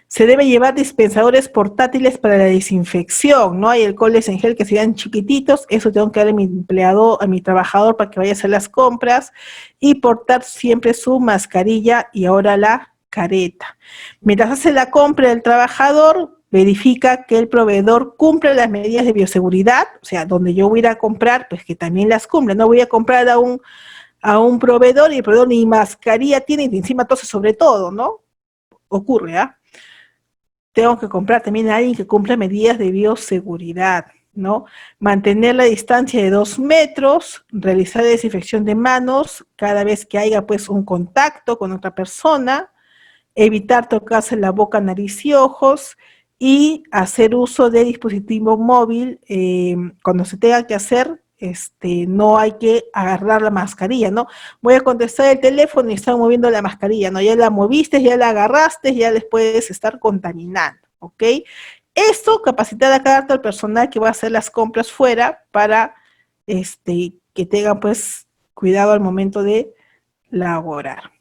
Se debe llevar dispensadores portátiles para la desinfección, ¿no? Hay alcoholes en gel que sean chiquititos, eso tengo que dar a mi empleado, a mi trabajador para que vaya a hacer las compras, y portar siempre su mascarilla y ahora la careta. Mientras hace la compra del trabajador, verifica que el proveedor cumple las medidas de bioseguridad, o sea, donde yo voy a ir a comprar, pues que también las cumpla. No voy a comprar a un proveedor y el proveedor ni mascarilla tiene y encima tose sobre todo, ¿no? Ocurre, ¿ah? Tengo que comprar también a alguien que cumpla medidas de bioseguridad, ¿no? Mantener la distancia de 2 metros, realizar desinfección de manos cada vez que haya pues un contacto con otra persona, evitar tocarse la boca, nariz y ojos, y hacer uso de dispositivo móvil cuando se tenga que hacer, no hay que agarrar la mascarilla, ¿no? Voy a contestar el teléfono y están moviendo la mascarilla, ¿no? Ya la moviste, ya la agarraste, ya les puedes estar contaminando, ¿ok? Esto, capacitar a cada al personal que va a hacer las compras fuera para que tengan pues cuidado al momento de laborar.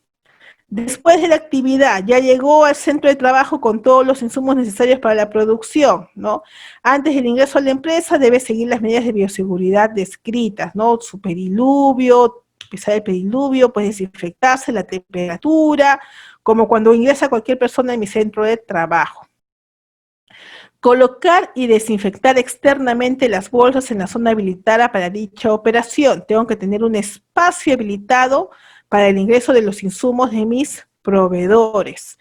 Después de la actividad, ya llegó al centro de trabajo con todos los insumos necesarios para la producción, ¿no? Antes del ingreso a la empresa debe seguir las medidas de bioseguridad descritas, ¿no? Su pediluvio, pisar el pediluvio, pues desinfectarse, la temperatura, como cuando ingresa cualquier persona en mi centro de trabajo. Colocar y desinfectar externamente las bolsas en la zona habilitada para dicha operación. Tengo que tener un espacio habilitado para el ingreso de los insumos de mis proveedores.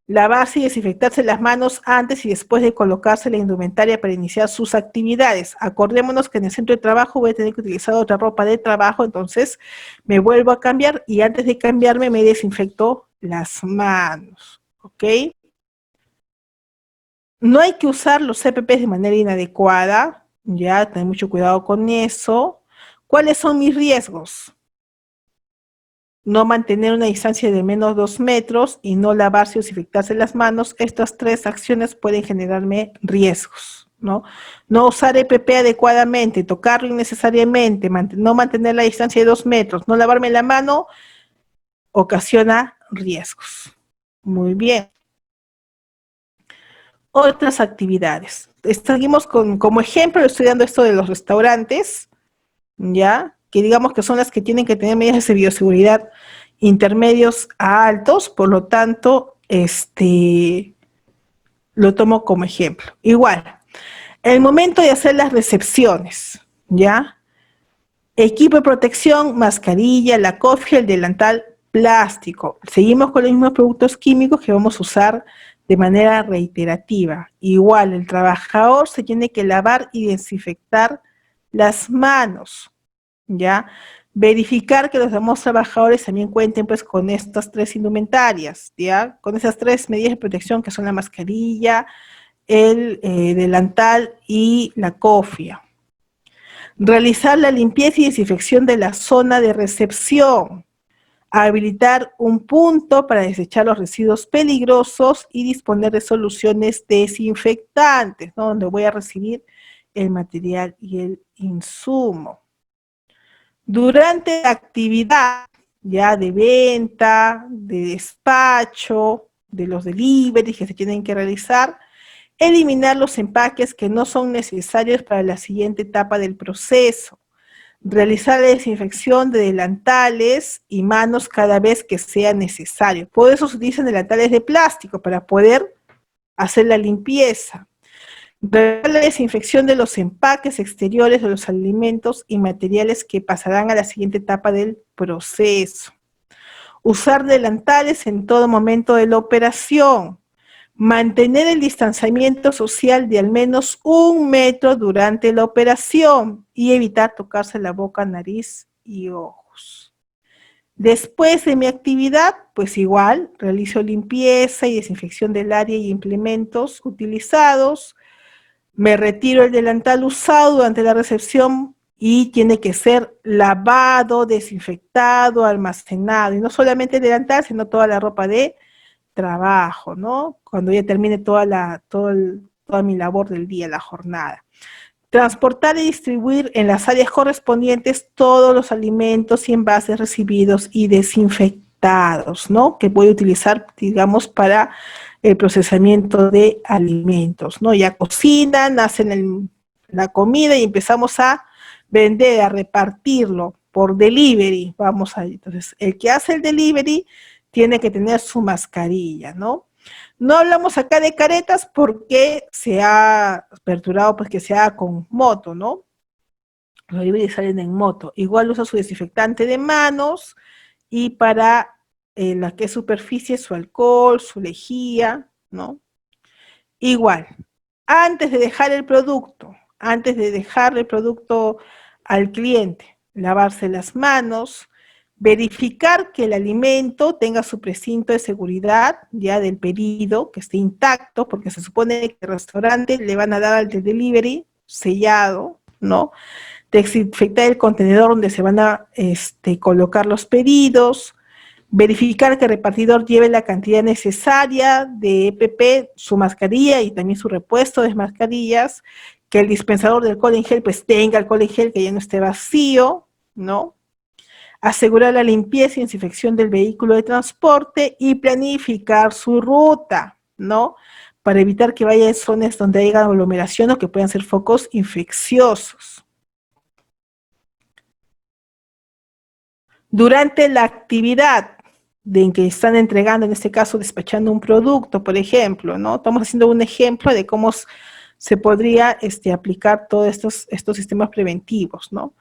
Lavarse y desinfectarse las manos antes y después de colocarse la indumentaria para iniciar sus actividades. Acordémonos que en el centro de trabajo voy a tener que utilizar otra ropa de trabajo, entonces me vuelvo a cambiar y antes de cambiarme me desinfecto las manos, ¿ok? No hay que usar los CPPs de manera inadecuada, ya, tener mucho cuidado con eso. ¿Cuáles son mis riesgos? No mantener una distancia de menos 2 metros y no lavarse o desinfectarse las manos. Estas 3 acciones pueden generarme riesgos, ¿no? No usar EPP adecuadamente, tocarlo innecesariamente, no mantener la distancia de 2 metros, no lavarme la mano, ocasiona riesgos. Muy bien. Otras actividades. Seguimos como ejemplo, estoy dando esto de los restaurantes, ¿ya? Que digamos que son las que tienen que tener medidas de bioseguridad intermedios a altos, por lo tanto, lo tomo como ejemplo. Igual, el momento de hacer las recepciones, ¿ya? Equipo de protección, mascarilla, la cofia, el delantal plástico. Seguimos con los mismos productos químicos que vamos a usar de manera reiterativa. Igual, el trabajador se tiene que lavar y desinfectar las manos, ¿ya? Verificar que los demás trabajadores también cuenten pues con estas 3 indumentarias, ¿ya? Con esas 3 medidas de protección que son la mascarilla, el delantal y la cofia. Realizar la limpieza y desinfección de la zona de recepción. Habilitar un punto para desechar los residuos peligrosos y disponer de soluciones desinfectantes, ¿no? Donde voy a recibir el material y el insumo. Durante la actividad ya de venta, de despacho, de los deliveries que se tienen que realizar, eliminar los empaques que no son necesarios para la siguiente etapa del proceso. Realizar la desinfección de delantales y manos cada vez que sea necesario. Por eso se utilizan delantales de plástico, para poder hacer la limpieza. Realizar la desinfección de los empaques exteriores de los alimentos y materiales que pasarán a la siguiente etapa del proceso. Usar delantales en todo momento de la operación. Mantener el distanciamiento social de al menos 1 metro durante la operación y evitar tocarse la boca, nariz y ojos. Después de mi actividad, pues igual, realizo limpieza y desinfección del área y implementos utilizados, me retiro el delantal usado durante la recepción y tiene que ser lavado, desinfectado, almacenado, y no solamente el delantal, sino toda la ropa de trabajo, ¿no? Cuando ya termine toda mi labor del día, la jornada. Transportar y distribuir en las áreas correspondientes todos los alimentos y envases recibidos y desinfectados, ¿no? Que voy a utilizar, digamos, para el procesamiento de alimentos, ¿no? Ya cocinan, hacen la comida y empezamos a vender, a repartirlo por delivery, vamos a, entonces, el que hace el delivery tiene que tener su mascarilla, ¿no? No hablamos acá de caretas porque se ha aperturado pues que se haga con moto, ¿no? Los delivery salen en moto. Igual usa su desinfectante de manos y para la que es superficie, su alcohol, su lejía, ¿no? Igual, antes de dejar el producto al cliente, lavarse las manos, verificar que el alimento tenga su precinto de seguridad ya del pedido, que esté intacto, porque se supone que el restaurante le van a dar al delivery sellado, ¿no? Desinfectar el contenedor donde se van a colocar los pedidos, verificar que el repartidor lleve la cantidad necesaria de EPP, su mascarilla y también su repuesto de mascarillas, que el dispensador de alcohol en gel pues tenga alcohol en gel que ya no esté vacío, ¿no? Asegurar la limpieza y desinfección del vehículo de transporte y planificar su ruta, ¿no? Para evitar que vaya a zonas donde haya aglomeración o que puedan ser focos infecciosos. Durante la actividad en que están entregando, en este caso despachando un producto, por ejemplo, ¿no? Estamos haciendo un ejemplo de cómo se podría aplicar todos estos sistemas preventivos, ¿no?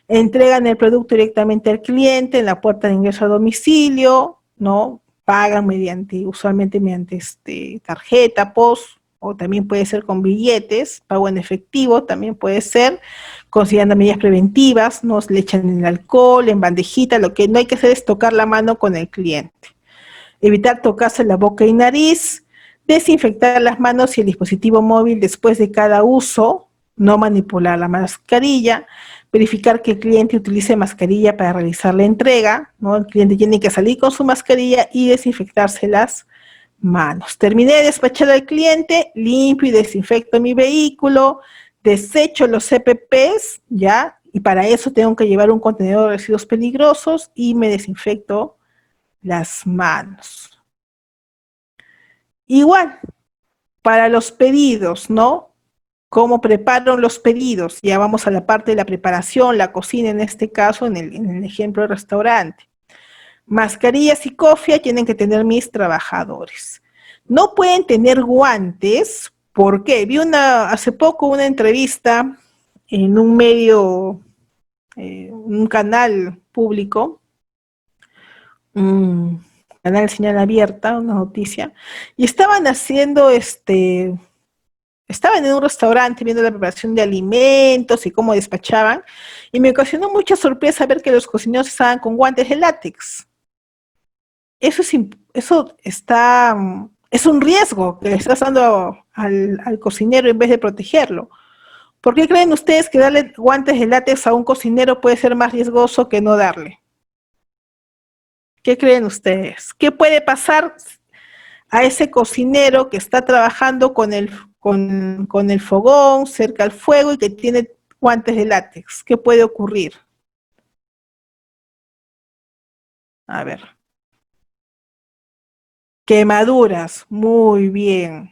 Entregan el producto directamente al cliente en la puerta de ingreso a domicilio, ¿no? Pagan usualmente mediante tarjeta, POS, o también puede ser con billetes, pago en efectivo, también puede ser, considerando medidas preventivas, ¿no? Le echan el alcohol, en bandejita, lo que no hay que hacer es tocar la mano con el cliente. Evitar tocarse la boca y nariz, desinfectar las manos y el dispositivo móvil después de cada uso, no manipular la mascarilla, verificar que el cliente utilice mascarilla para realizar la entrega, ¿no? El cliente tiene que salir con su mascarilla y desinfectarse las manos. Terminé de despachar al cliente, limpio y desinfecto mi vehículo, desecho los CPPs, ¿ya? Y para eso tengo que llevar un contenedor de residuos peligrosos y me desinfecto las manos. Igual, para los pedidos, ¿no? ¿Cómo preparo los pedidos? Ya vamos a la parte de la preparación, la cocina en este caso, en el ejemplo del restaurante. Mascarillas y cofia tienen que tener mis trabajadores. No pueden tener guantes, ¿por qué? Vi hace poco una entrevista en un medio, un canal público, un canal señal abierta, una noticia, y estaban en un restaurante viendo la preparación de alimentos y cómo despachaban, y me ocasionó mucha sorpresa ver que los cocineros estaban con guantes de látex. Eso está, es un riesgo que le estás dando al cocinero en vez de protegerlo. ¿Por qué creen ustedes que darle guantes de látex a un cocinero puede ser más riesgoso que no darle? ¿Qué creen ustedes? ¿Qué puede pasar a ese cocinero que está trabajando con el fogón cerca al fuego y que tiene guantes de látex? ¿Qué puede ocurrir? A ver. Quemaduras, muy bien.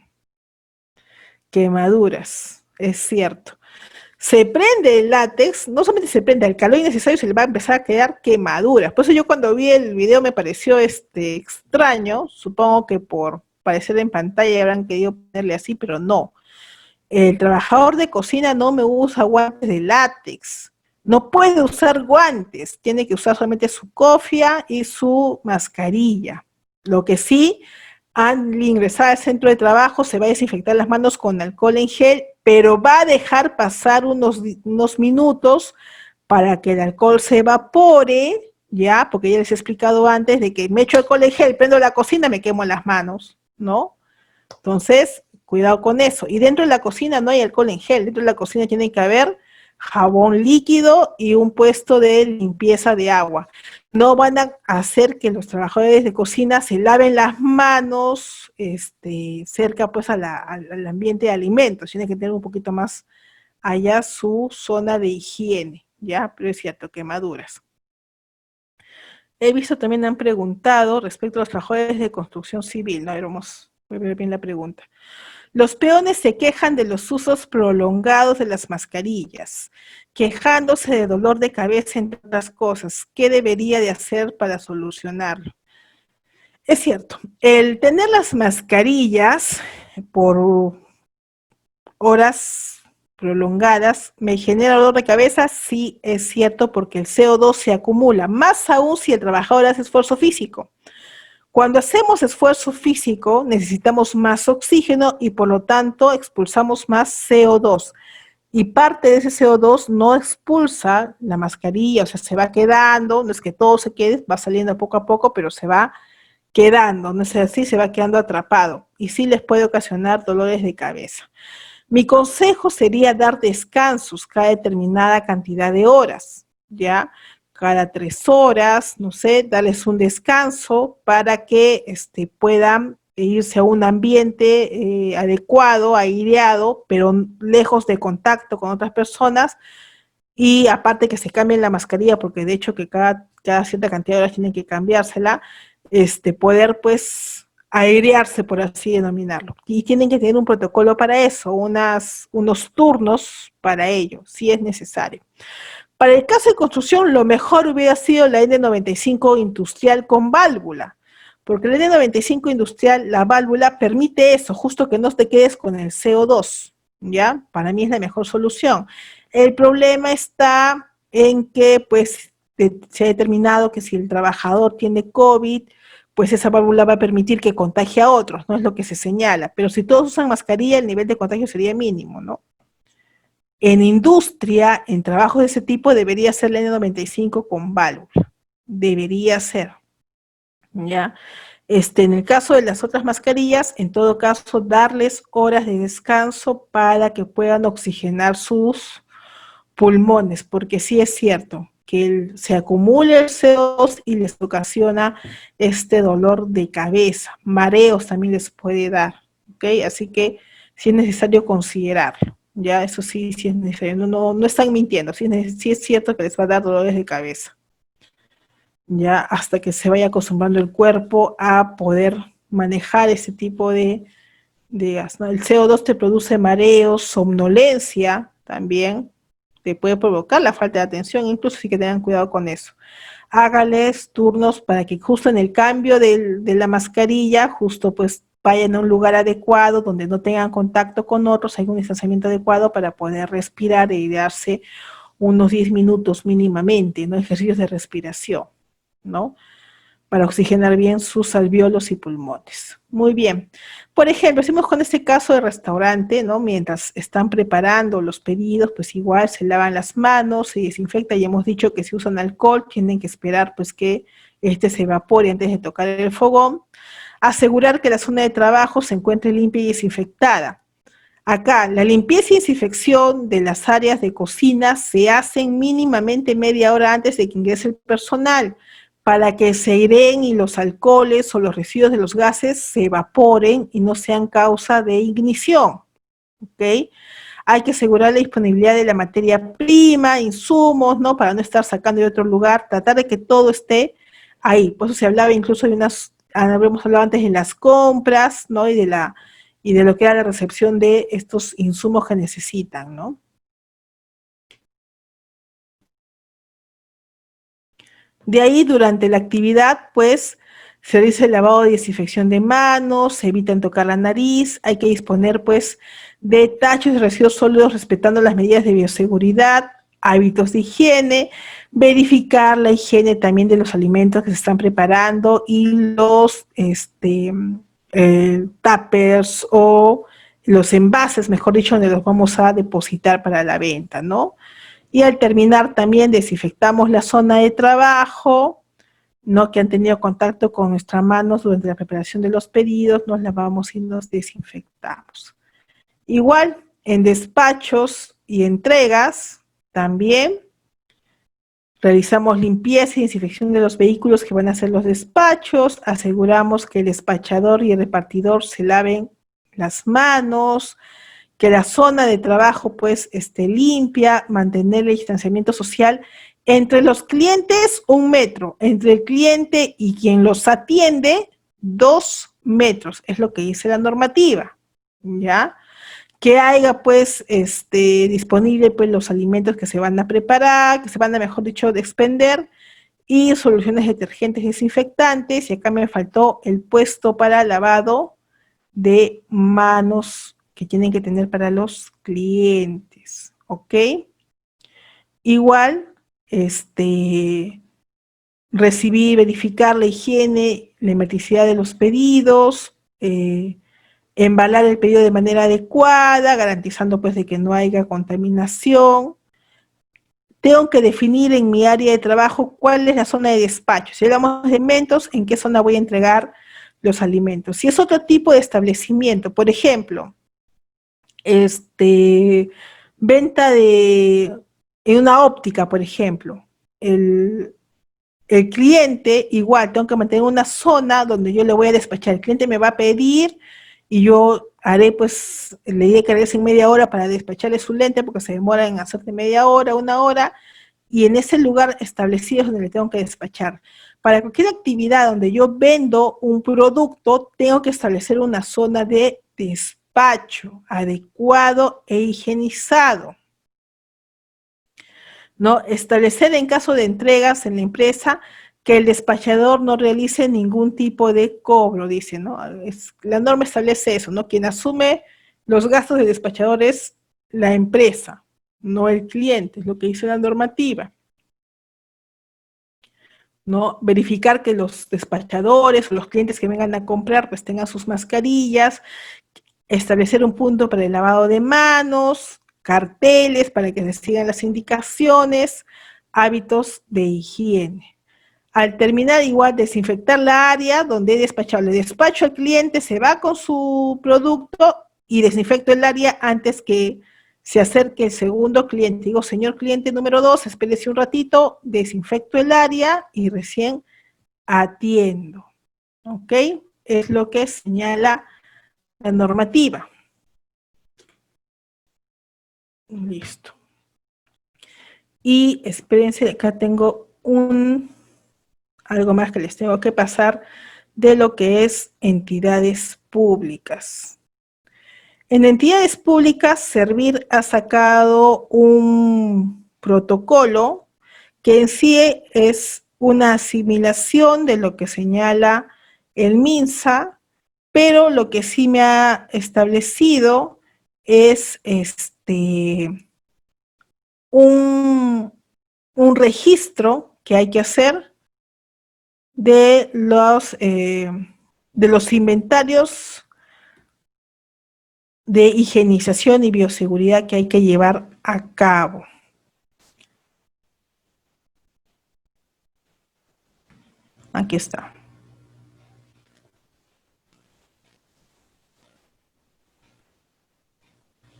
Quemaduras, es cierto. Se prende el látex, no solamente se prende, al calor innecesario se le va a empezar a quedar quemaduras. Por eso yo cuando vi el video me pareció extraño, supongo que por parecer en pantalla habrán querido ponerle así, pero no. El trabajador de cocina no me usa guantes de látex, no puede usar guantes, tiene que usar solamente su cofia y su mascarilla. Lo que sí, al ingresar al centro de trabajo se va a desinfectar las manos con alcohol en gel, pero va a dejar pasar unos minutos para que el alcohol se evapore, ya, porque ya les he explicado antes de que me echo alcohol en gel, prendo la cocina, me quemo las manos, ¿no? Entonces, cuidado con eso. Y dentro de la cocina no hay alcohol en gel, dentro de la cocina tiene que haber jabón líquido y un puesto de limpieza de agua. No van a hacer que los trabajadores de cocina se laven las manos cerca pues al ambiente de alimentos. Tiene que tener un poquito más allá su zona de higiene, ¿ya? Pero es cierto, quemaduras. He visto también han preguntado respecto a los trabajadores de construcción civil, ¿no? A ver, voy a ver bien la pregunta. Los peones se quejan de los usos prolongados de las mascarillas, quejándose de dolor de cabeza, entre otras cosas. ¿Qué debería de hacer para solucionarlo? Es cierto, el tener las mascarillas por horas prolongadas me genera dolor de cabeza, sí es cierto, porque el CO2 se acumula, más aún si el trabajador hace esfuerzo físico. Cuando hacemos esfuerzo físico necesitamos más oxígeno y por lo tanto expulsamos más CO2. Y parte de ese CO2 no expulsa la mascarilla, o sea, se va quedando, no es que todo se quede, va saliendo poco a poco, pero se va quedando, no es así, se va quedando atrapado y sí les puede ocasionar dolores de cabeza. Mi consejo sería dar descansos cada determinada cantidad de horas, ¿ya? Cada 3 horas, no sé, darles un descanso para que puedan irse a un ambiente adecuado, aireado, pero lejos de contacto con otras personas y aparte que se cambien la mascarilla, porque de hecho que cada cierta cantidad de horas tienen que cambiársela, poder pues airearse, por así denominarlo. Y tienen que tener un protocolo para eso, unos turnos para ello, si es necesario. Para el caso de construcción, lo mejor hubiera sido la N95 industrial con válvula, porque la N95 industrial, la válvula, permite eso, justo que no te quedes con el CO2, ¿ya? Para mí es la mejor solución. El problema está en que, pues, se ha determinado que si el trabajador tiene COVID, pues esa válvula va a permitir que contagie a otros, no es lo que se señala. Pero si todos usan mascarilla, el nivel de contagio sería mínimo, ¿no? En industria, en trabajos de ese tipo, debería ser la N95 con válvula. Debería ser, ¿ya? En el caso de las otras mascarillas, en todo caso, darles horas de descanso para que puedan oxigenar sus pulmones, porque sí es cierto que se acumula el CO2 y les ocasiona este dolor de cabeza, mareos también les puede dar, ¿ok? Así que sí es necesario considerarlo, ya eso sí, sí es necesario, no están mintiendo, sí es cierto que les va a dar dolores de cabeza, ya hasta que se vaya acostumbrando el cuerpo a poder manejar ese tipo de gas, ¿no? El CO2 te produce mareos, somnolencia también, te puede provocar la falta de atención, incluso sí que tengan cuidado con eso. Hágales turnos para que justo en el cambio de la mascarilla, justo pues vayan a un lugar adecuado donde no tengan contacto con otros, hay un distanciamiento adecuado para poder respirar e idearse unos 10 minutos mínimamente, ¿no? Ejercicios de respiración, ¿no? Para oxigenar bien sus alvéolos y pulmones. Muy bien. Por ejemplo, hacemos con este caso de restaurante, ¿no? Mientras están preparando los pedidos, pues igual se lavan las manos, se desinfecta, y hemos dicho que si usan alcohol, tienen que esperar pues que este se evapore antes de tocar el fogón. Asegurar que la zona de trabajo se encuentre limpia y desinfectada. Acá, la limpieza y desinfección de las áreas de cocina se hacen mínimamente media hora antes de que ingrese el personal, para que se aireen y los alcoholes o los residuos de los gases se evaporen y no sean causa de ignición, ¿ok? Hay que asegurar la disponibilidad de la materia prima, insumos, ¿no? Para no estar sacando de otro lugar, tratar de que todo esté ahí. Por eso se hablaba incluso de habíamos hablado antes de las compras, ¿no? Y de lo que era la recepción de estos insumos que necesitan, ¿no? De ahí, durante la actividad, pues, se realiza el lavado y desinfección de manos, se evitan tocar la nariz, hay que disponer, pues, de tachos de residuos sólidos respetando las medidas de bioseguridad, hábitos de higiene, verificar la higiene también de los alimentos que se están preparando y los tuppers o los envases, mejor dicho, donde los vamos a depositar para la venta, ¿no? Y al terminar también desinfectamos la zona de trabajo, ¿no? Que han tenido contacto con nuestras manos durante la preparación de los pedidos, nos lavamos y nos desinfectamos. Igual, en despachos y entregas, también realizamos limpieza y desinfección de los vehículos que van a hacer los despachos, aseguramos que el despachador y el repartidor se laven las manos, que la zona de trabajo pues esté limpia, mantener el distanciamiento social entre los clientes 1 metro, entre el cliente y quien los atiende 2 metros, es lo que dice la normativa, ¿ya? Que haya pues disponible pues los alimentos que se van a preparar, que se van a, mejor dicho, de expender, y soluciones detergentes desinfectantes, y acá me faltó el puesto para lavado de manos que tienen que tener para los clientes, ¿ok? Igual, recibir, verificar la higiene, la hermeticidad de los pedidos, embalar el pedido de manera adecuada, garantizando pues de que no haya contaminación. Tengo que definir en mi área de trabajo cuál es la zona de despacho. Si hablamos de alimentos, ¿en qué zona voy a entregar los alimentos? Si es otro tipo de establecimiento, por ejemplo, venta en una óptica, por ejemplo, el, el cliente, igual, tengo que mantener una zona donde yo le voy a despachar. El cliente me va a pedir y yo haré, pues, le diré que regrese en media hora para despacharle su lente, porque se demora en hacerte media hora, una hora, y en ese lugar establecido es donde le tengo que despachar. Para cualquier actividad donde yo vendo un producto, tengo que establecer una zona de despacho adecuado e higienizado, ¿no? Establecer en caso de entregas en la empresa que el despachador no realice ningún tipo de cobro, dice, ¿no? La norma establece eso, ¿no? Quien asume los gastos del despachador es la empresa, no el cliente, es lo que dice la normativa, ¿no? Verificar que los despachadores o los clientes que vengan a comprar pues tengan sus mascarillas, establecer un punto para el lavado de manos, carteles para que se sigan las indicaciones, hábitos de higiene. Al terminar, igual desinfectar la área donde he despachado. Le despacho al cliente, se va con su producto y desinfecto el área antes que se acerque el segundo cliente. Digo, señor cliente número 2, espérese un ratito, desinfecto el área y recién atiendo. ¿Ok? Es lo que señala la normativa. Listo. Y espérense, acá tengo algo más que les tengo que pasar de lo que es entidades públicas. En entidades públicas, Servir ha sacado un protocolo que en sí es una asimilación de lo que señala el MINSA, pero lo que sí me ha establecido es un registro que hay que hacer de los inventarios de higienización y bioseguridad que hay que llevar a cabo. Aquí está.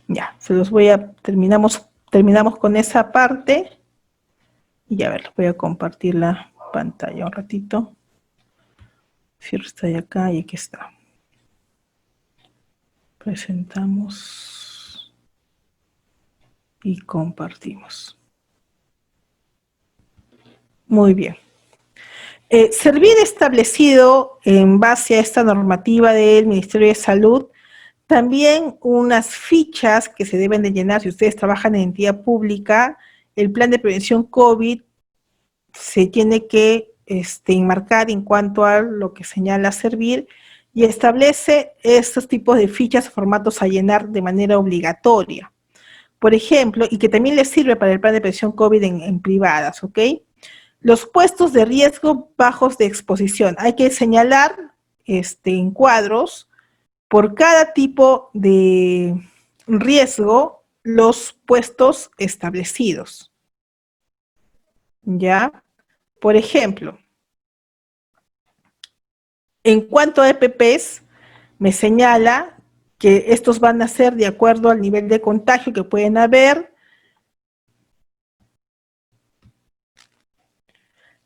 Ya, se los voy a, terminamos con esa parte. Y ya, a ver, les voy a compartir la pantalla un ratito. Cierro esta de acá y aquí está. Presentamos y compartimos. Muy bien. Servir establecido en base a esta normativa del Ministerio de Salud, también unas fichas que se deben de llenar si ustedes trabajan en entidad pública. El plan de prevención COVID se tiene que enmarcar en cuanto a lo que señala Servir y establece estos tipos de fichas o formatos a llenar de manera obligatoria. Por ejemplo, y que también les sirve para el plan de prevención COVID en privadas, ¿ok? Los puestos de riesgo bajos de exposición. Hay que señalar en cuadros por cada tipo de riesgo los puestos establecidos. ¿Ya? Por ejemplo, en cuanto a EPPs, me señala que estos van a ser de acuerdo al nivel de contagio que pueden haber,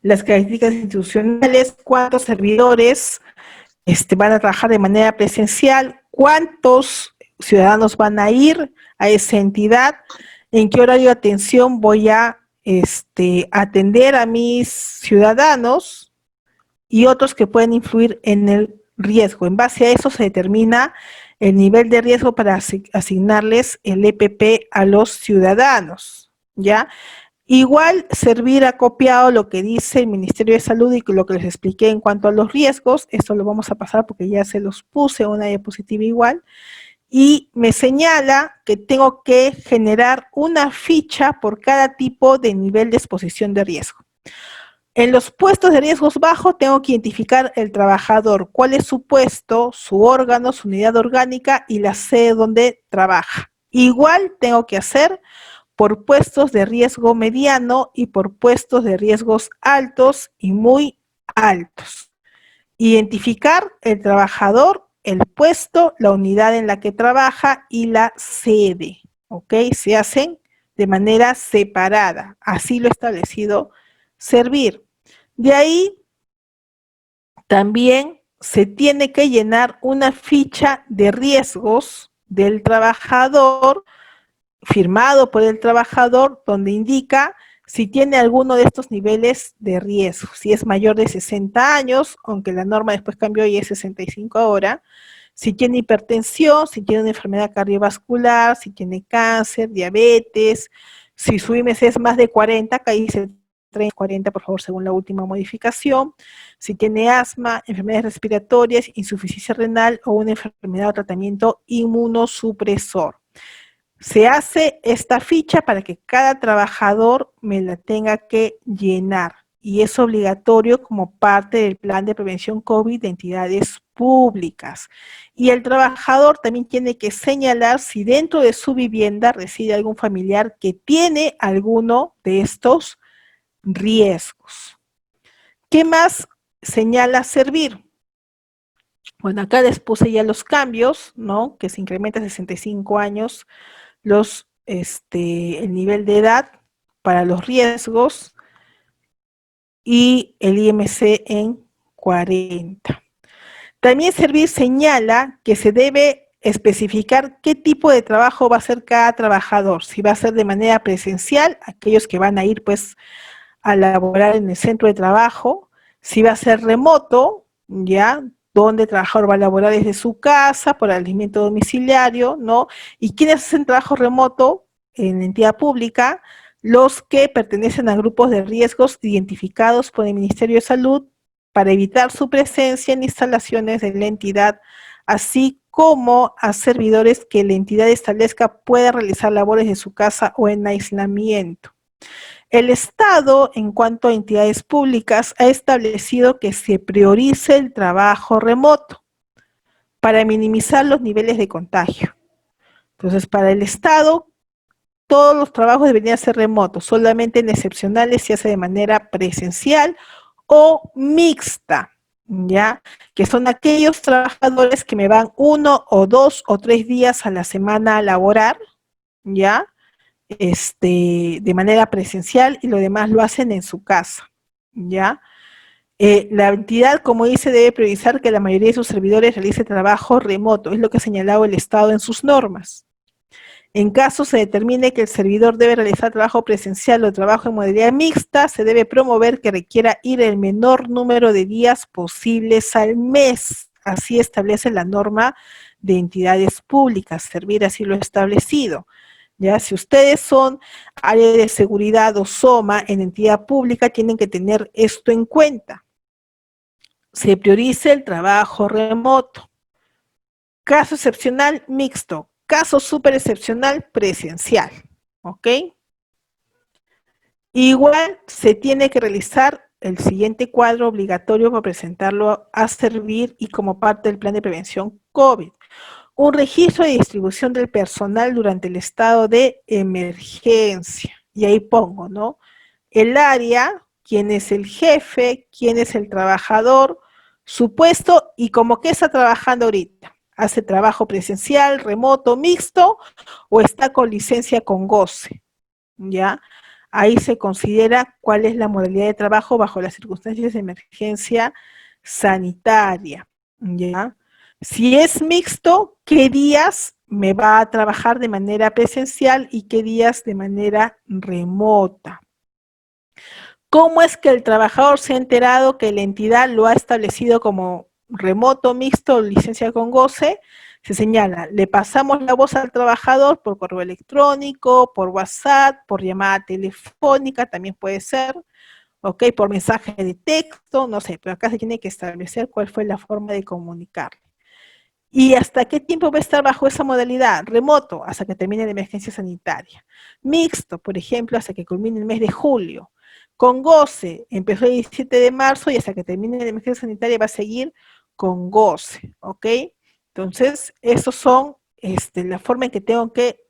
las características institucionales, cuántos servidores van a trabajar de manera presencial, cuántos ciudadanos van a ir a esa entidad, en qué horario de atención voy a atender a mis ciudadanos y otros que pueden influir en el riesgo. En base a eso se determina el nivel de riesgo para asignarles el EPP a los ciudadanos, ¿ya? Igual servir acopiado lo que dice el Ministerio de Salud y lo que les expliqué en cuanto a los riesgos, esto lo vamos a pasar porque ya se los puse en una diapositiva igual, y me señala que tengo que generar una ficha por cada tipo de nivel de exposición de riesgo. En los puestos de riesgos bajos tengo que identificar el trabajador, cuál es su puesto, su órgano, su unidad orgánica y la sede donde trabaja. Igual tengo que hacer por puestos de riesgo mediano y por puestos de riesgos altos y muy altos. Identificar el trabajador, el puesto, la unidad en la que trabaja y la sede. ¿Ok? Se hacen de manera separada. Así lo he establecido servir. De ahí también se tiene que llenar una ficha de riesgos del trabajador, firmado por el trabajador, donde indica si tiene alguno de estos niveles de riesgo, si es mayor de 60 años, aunque la norma después cambió y es 65 ahora, si tiene hipertensión, si tiene una enfermedad cardiovascular, si tiene cáncer, diabetes, si su IMC es más de 40, que ahí dice 30, 40, por favor, según la última modificación, si tiene asma, enfermedades respiratorias, insuficiencia renal o una enfermedad o tratamiento inmunosupresor. Se hace esta ficha para que cada trabajador me la tenga que llenar y es obligatorio como parte del plan de prevención COVID de entidades públicas. Y el trabajador también tiene que señalar si dentro de su vivienda reside algún familiar que tiene alguno de estos riesgos. ¿Qué más señala servir? Bueno, acá les puse ya los cambios, ¿no? Que se incrementa a 65 años el nivel de edad para los riesgos y el IMC en 40. También servir señala que se debe especificar qué tipo de trabajo va a hacer cada trabajador, si va a ser de manera presencial, aquellos que van a ir pues a laborar en el centro de trabajo, si va a ser remoto, ya, donde el trabajador va a laborar desde su casa por alimento domiciliario, ¿no? Y quienes hacen trabajo remoto en entidad pública, los que pertenecen a grupos de riesgos identificados por el Ministerio de Salud para evitar su presencia en instalaciones de la entidad, así como a servidores que la entidad establezca pueda realizar labores de su casa o en aislamiento. El Estado, en cuanto a entidades públicas, ha establecido que se priorice el trabajo remoto para minimizar los niveles de contagio. Entonces, para el Estado, todos los trabajos deberían ser remotos, solamente en excepcionales se hace de manera presencial o mixta, ¿ya? Que son aquellos trabajadores que me van 1 o 2 o 3 días a la semana a laborar, ¿ya? De manera presencial y lo demás lo hacen en su casa, ¿ya? La entidad, como dice, debe priorizar que la mayoría de sus servidores realice trabajo remoto, es lo que ha señalado el Estado en sus normas. En caso se determine que el servidor debe realizar trabajo presencial o trabajo en modalidad mixta, se debe promover que requiera ir el menor número de días posibles al mes. Así establece la norma de entidades públicas, servir así lo establecido. Ya, si ustedes son área de seguridad o SOMA en entidad pública, tienen que tener esto en cuenta. Se prioriza el trabajo remoto. Caso excepcional, mixto. Caso súper excepcional, presencial. ¿Ok? Igual se tiene que realizar el siguiente cuadro obligatorio para presentarlo a servir y como parte del plan de prevención COVID. Un registro de distribución del personal durante el estado de emergencia. Y ahí pongo, ¿no? El área, quién es el jefe, quién es el trabajador, su puesto y como que está trabajando ahorita. ¿Hace trabajo presencial, remoto, mixto o está con licencia con goce? ¿Ya? Ahí se considera cuál es la modalidad de trabajo bajo las circunstancias de emergencia sanitaria. ¿Ya? Si es mixto, ¿qué días me va a trabajar de manera presencial y qué días de manera remota? ¿Cómo es que el trabajador se ha enterado que la entidad lo ha establecido como remoto, mixto o licencia con goce? Se señala, le pasamos la voz al trabajador por correo electrónico, por WhatsApp, por llamada telefónica, también puede ser, ¿ok? Por mensaje de texto, no sé, pero acá se tiene que establecer cuál fue la forma de comunicar. ¿Y hasta qué tiempo va a estar bajo esa modalidad? Remoto, hasta que termine la emergencia sanitaria. Mixto, por ejemplo, hasta que culmine el mes de julio. Con goce, empezó el 17 de marzo y hasta que termine la emergencia sanitaria va a seguir con goce, ¿ok? Entonces, esos son la forma en que tengo que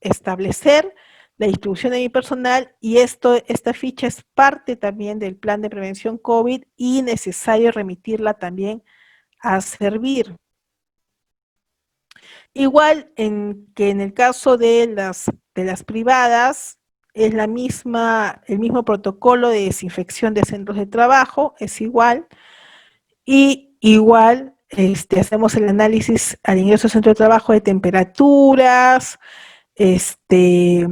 establecer la distribución de mi personal y esta ficha es parte también del plan de prevención COVID y necesario remitirla también a servir. Igual que en el caso de las privadas, es el mismo protocolo de desinfección de centros de trabajo, es igual, y igual hacemos el análisis al ingreso al centro de trabajo de temperaturas, este,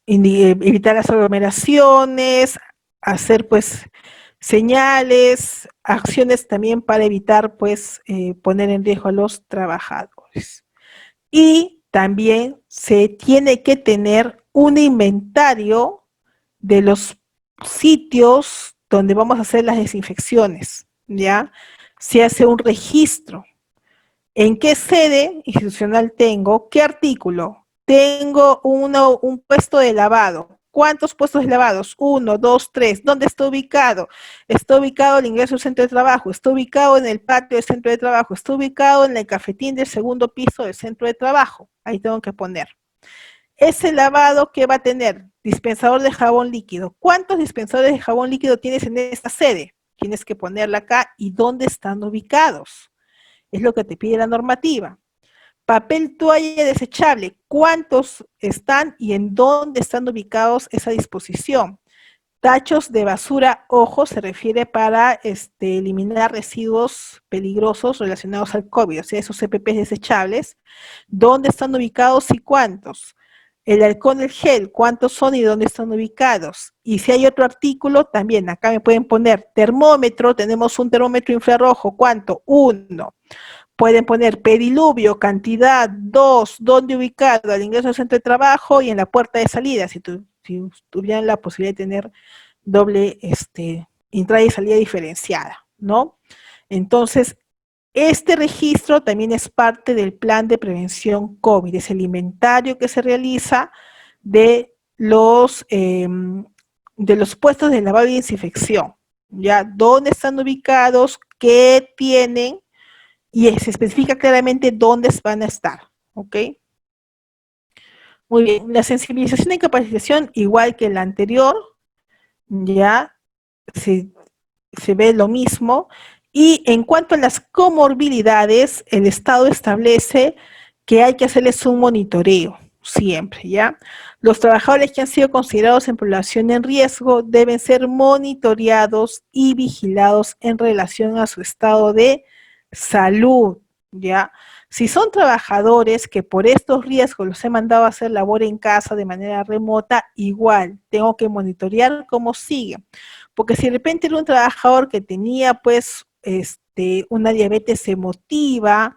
evitar las aglomeraciones, hacer pues señales, acciones también para evitar pues poner en riesgo a los trabajadores. Y también se tiene que tener un inventario de los sitios donde vamos a hacer las desinfecciones, ¿ya? Se hace un registro. ¿En qué sede institucional tengo? ¿Qué artículo? Tengo un puesto de lavado. ¿Cuántos puestos de lavados? Uno, dos, tres. ¿Dónde está ubicado? Está ubicado el ingreso al centro de trabajo, está ubicado en el patio del centro de trabajo, está ubicado en el cafetín del segundo piso del centro de trabajo. Ahí tengo que poner. Ese lavado, ¿qué va a tener? Dispensador de jabón líquido. ¿Cuántos dispensadores de jabón líquido tienes en esta sede? Tienes que ponerla acá y dónde están ubicados. Es lo que te pide la normativa. Papel toalla desechable, ¿cuántos están y en dónde están ubicados esa disposición? Tachos de basura, ojo, se refiere para eliminar residuos peligrosos relacionados al COVID, o sea, esos CPPs desechables. ¿Dónde están ubicados y cuántos? El alcohol, el gel, ¿cuántos son y dónde están ubicados? Y si hay otro artículo, también acá me pueden poner termómetro, tenemos un termómetro infrarrojo, ¿cuánto? 1. Pueden poner pediluvio, cantidad, 2, dónde ubicado, al ingreso al centro de trabajo y en la puerta de salida, si tuvieran la posibilidad de tener doble entrada y salida diferenciada, ¿no? Entonces, este registro también es parte del plan de prevención COVID, es el inventario que se realiza de los puestos de lavado y desinfección, ¿ya? ¿Dónde están ubicados? ¿Qué tienen? Y se especifica claramente dónde van a estar, ¿ok? Muy bien, la sensibilización y capacitación, igual que la anterior, ya se, se ve lo mismo. Y en cuanto a las comorbilidades, el Estado establece que hay que hacerles un monitoreo siempre, ¿ya? Los trabajadores que han sido considerados en población en riesgo deben ser monitoreados y vigilados en relación a su estado de salud, ¿ya? Si son trabajadores que por estos riesgos los he mandado a hacer labor en casa de manera remota, igual tengo que monitorear cómo sigue. Porque si de repente era un trabajador que tenía pues una diabetes emotiva,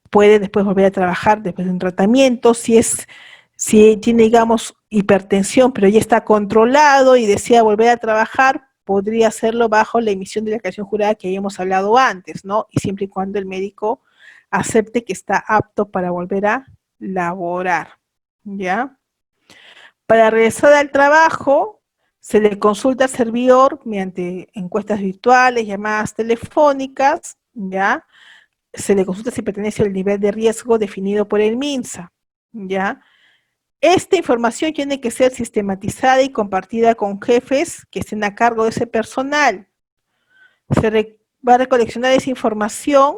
puede después volver a trabajar después de un tratamiento, si tiene, digamos, hipertensión, pero ya está controlado y desea volver a trabajar, podría hacerlo bajo la emisión de la declaración jurada que habíamos hablado antes, ¿no? Y siempre y cuando el médico acepte que está apto para volver a laborar, ¿ya? Para regresar al trabajo, se le consulta al servidor mediante encuestas virtuales, llamadas telefónicas, ¿ya? Se le consulta si pertenece al nivel de riesgo definido por el MINSA, ¿ya? Esta información tiene que ser sistematizada y compartida con jefes que estén a cargo de ese personal. Va a recoleccionar esa información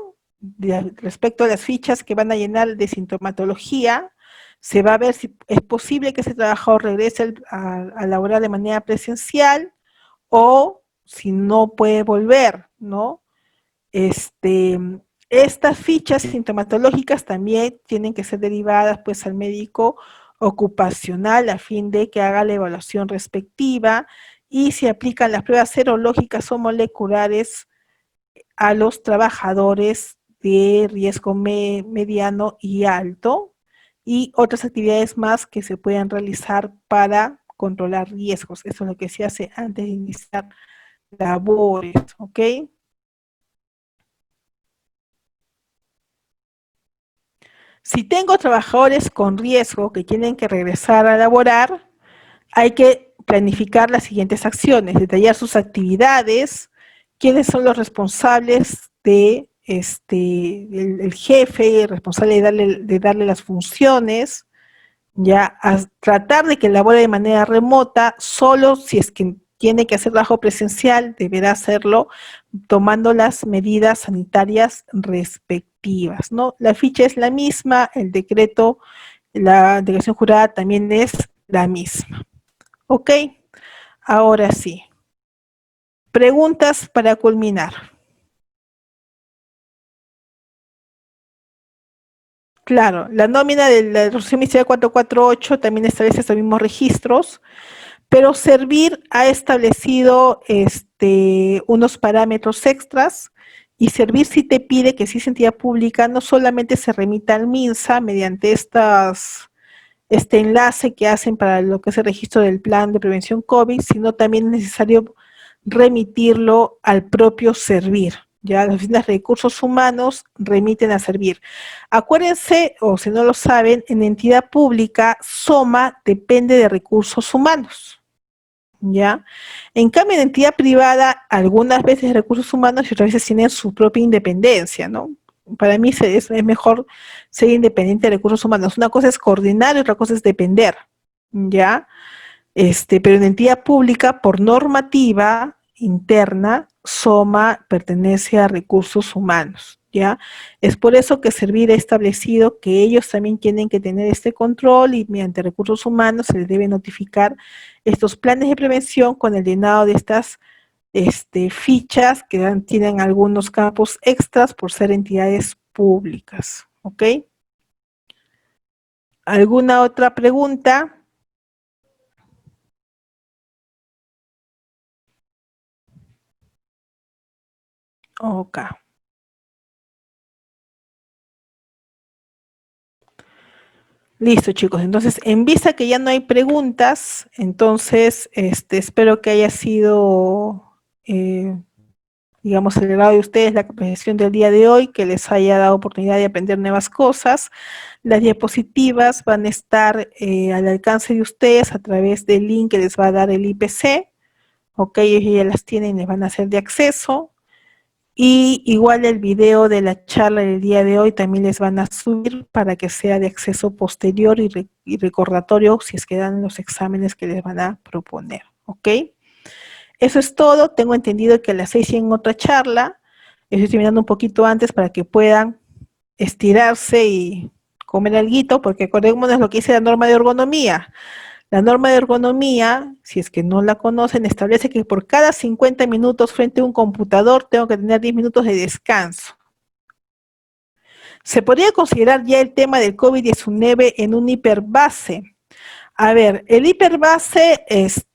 respecto a las fichas que van a llenar de sintomatología. Se va a ver si es posible que ese trabajador regrese a laborar de manera presencial o si no puede volver, ¿no? Estas fichas sintomatológicas también tienen que ser derivadas pues al médico ocupacional a fin de que haga la evaluación respectiva y se aplican las pruebas serológicas o moleculares a los trabajadores de riesgo mediano y alto, y otras actividades más que se puedan realizar para controlar riesgos. Eso es lo que se hace antes de iniciar labores, ¿ok? Si tengo trabajadores con riesgo que tienen que regresar a laborar, hay que planificar las siguientes acciones, detallar sus actividades, quiénes son los responsables de el jefe, el responsable de darle las funciones, ya a tratar de que labore de manera remota, solo si es que tiene que hacer trabajo presencial, deberá hacerlo tomando las medidas sanitarias respectivas, ¿no? La ficha es la misma, el decreto, la declaración jurada también es la misma. Ok, ahora sí. Preguntas para culminar. Claro, la nómina de la resolución ministerial 448 también establece estos mismos registros, pero Servir ha establecido unos parámetros extras, y Servir sí te pide que si es entidad pública no solamente se remita al MINSA mediante este enlace que hacen para lo que es el registro del plan de prevención COVID, sino también es necesario remitirlo al propio Servir. Ya las oficinas de recursos humanos remiten a Servir. Acuérdense, o si no lo saben, en entidad pública, SOMA depende de recursos humanos. ¿Ya? En cambio, en entidad privada, algunas veces recursos humanos y otras veces tienen su propia independencia, ¿no? Para mí es mejor ser independiente de recursos humanos. Una cosa es coordinar y otra cosa es depender, ¿ya? Pero en entidad pública, por normativa interna, SOMA pertenece a recursos humanos, ¿ya? Es por eso que Servir ha establecido que ellos también tienen que tener este control, y mediante recursos humanos se les debe notificar estos planes de prevención con el llenado de estas fichas que tienen algunos campos extras por ser entidades públicas, ¿ok? ¿Alguna otra pregunta? Ok. Listo, chicos. Entonces, en vista que ya no hay preguntas, entonces espero que haya sido, digamos, el agrado de ustedes la presentación del día de hoy, que les haya dado oportunidad de aprender nuevas cosas. Las diapositivas van a estar al alcance de ustedes a través del link que les va a dar el IPC. Ok, ellos ya las tienen, les van a hacer de acceso. Y igual el video de la charla del día de hoy también les van a subir para que sea de acceso posterior y recordatorio si es que dan los exámenes que les van a proponer, ¿ok? Eso es todo. Tengo entendido que a las 6 tienen otra charla. Estoy terminando un poquito antes para que puedan estirarse y comer alguito, porque acordémonos lo que dice la norma de ergonomía. La norma de ergonomía, si es que no la conocen, establece que por cada 50 minutos frente a un computador tengo que tener 10 minutos de descanso. ¿Se podría considerar ya el tema del COVID-19 en un hiperbase? A ver, el hiperbase es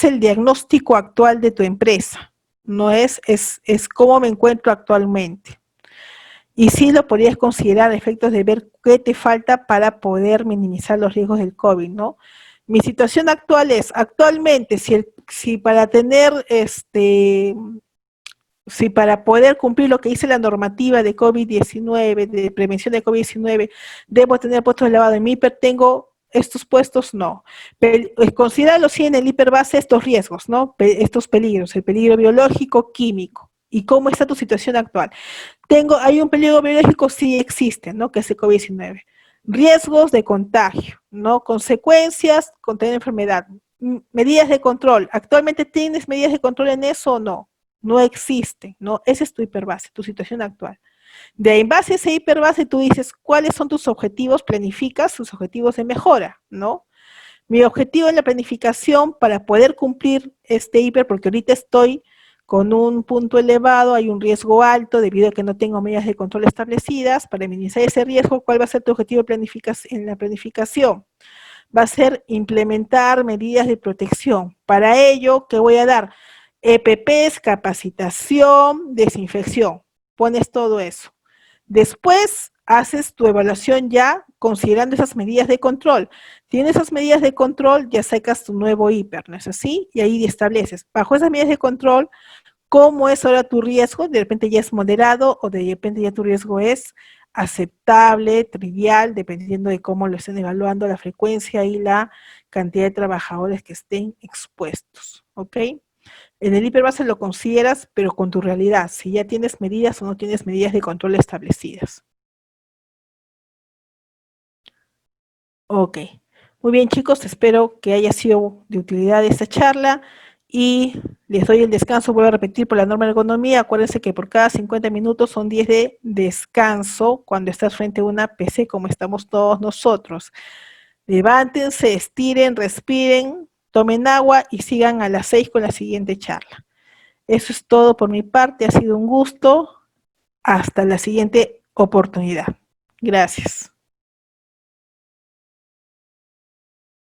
el diagnóstico actual de tu empresa, no es cómo me encuentro actualmente. Y sí lo podrías considerar a efectos de ver qué te falta para poder minimizar los riesgos del COVID, ¿no? Mi situación actual es, actualmente, si para tener, si para poder cumplir lo que dice la normativa de COVID-19, de prevención de COVID-19, debo tener puestos de lavado en mi hiper, tengo estos puestos, no. Considéralo sí en el hiperbase estos riesgos, ¿no? Estos peligros, el peligro biológico, químico. ¿Y cómo está tu situación actual? Hay un peligro biológico, sí existe, ¿no? Que es el COVID-19. Riesgos de contagio, ¿no? Consecuencias, contener enfermedad. Medidas de control. ¿Actualmente tienes medidas de control en eso o no? No existe, ¿no? Ese es tu hiperbase, tu situación actual. De ahí, en base a ese hiperbase, tú dices cuáles son tus objetivos, planificas tus objetivos de mejora, ¿no? Mi objetivo en la planificación para poder cumplir este hiper, porque ahorita estoy con un punto elevado, hay un riesgo alto debido a que no tengo medidas de control establecidas. Para minimizar ese riesgo, ¿cuál va a ser tu objetivo en la planificación? Va a ser implementar medidas de protección. Para ello, ¿qué voy a dar? EPPs, capacitación, desinfección. pones todo eso. Después haces tu evaluación ya considerando esas medidas de control. Si en esas medidas de control ya sacas tu nuevo hiper, ¿no es así? Y ahí estableces, bajo esas medidas de control, cómo es ahora tu riesgo, de repente ya es moderado o de repente ya tu riesgo es aceptable, trivial, dependiendo de cómo lo estén evaluando, la frecuencia y la cantidad de trabajadores que estén expuestos, ¿ok? En el hiperbase lo consideras, pero con tu realidad, si ya tienes medidas o no tienes medidas de control establecidas. Ok. Muy bien, chicos, espero que haya sido de utilidad esta charla y les doy el descanso, vuelvo a repetir, por la norma de ergonomía. Acuérdense que por cada 50 minutos son 10 de descanso cuando estás frente a una PC como estamos todos nosotros. Levántense, estiren, respiren, tomen agua y sigan a las 6 con la siguiente charla. Eso es todo por mi parte, ha sido un gusto. Hasta la siguiente oportunidad. Gracias.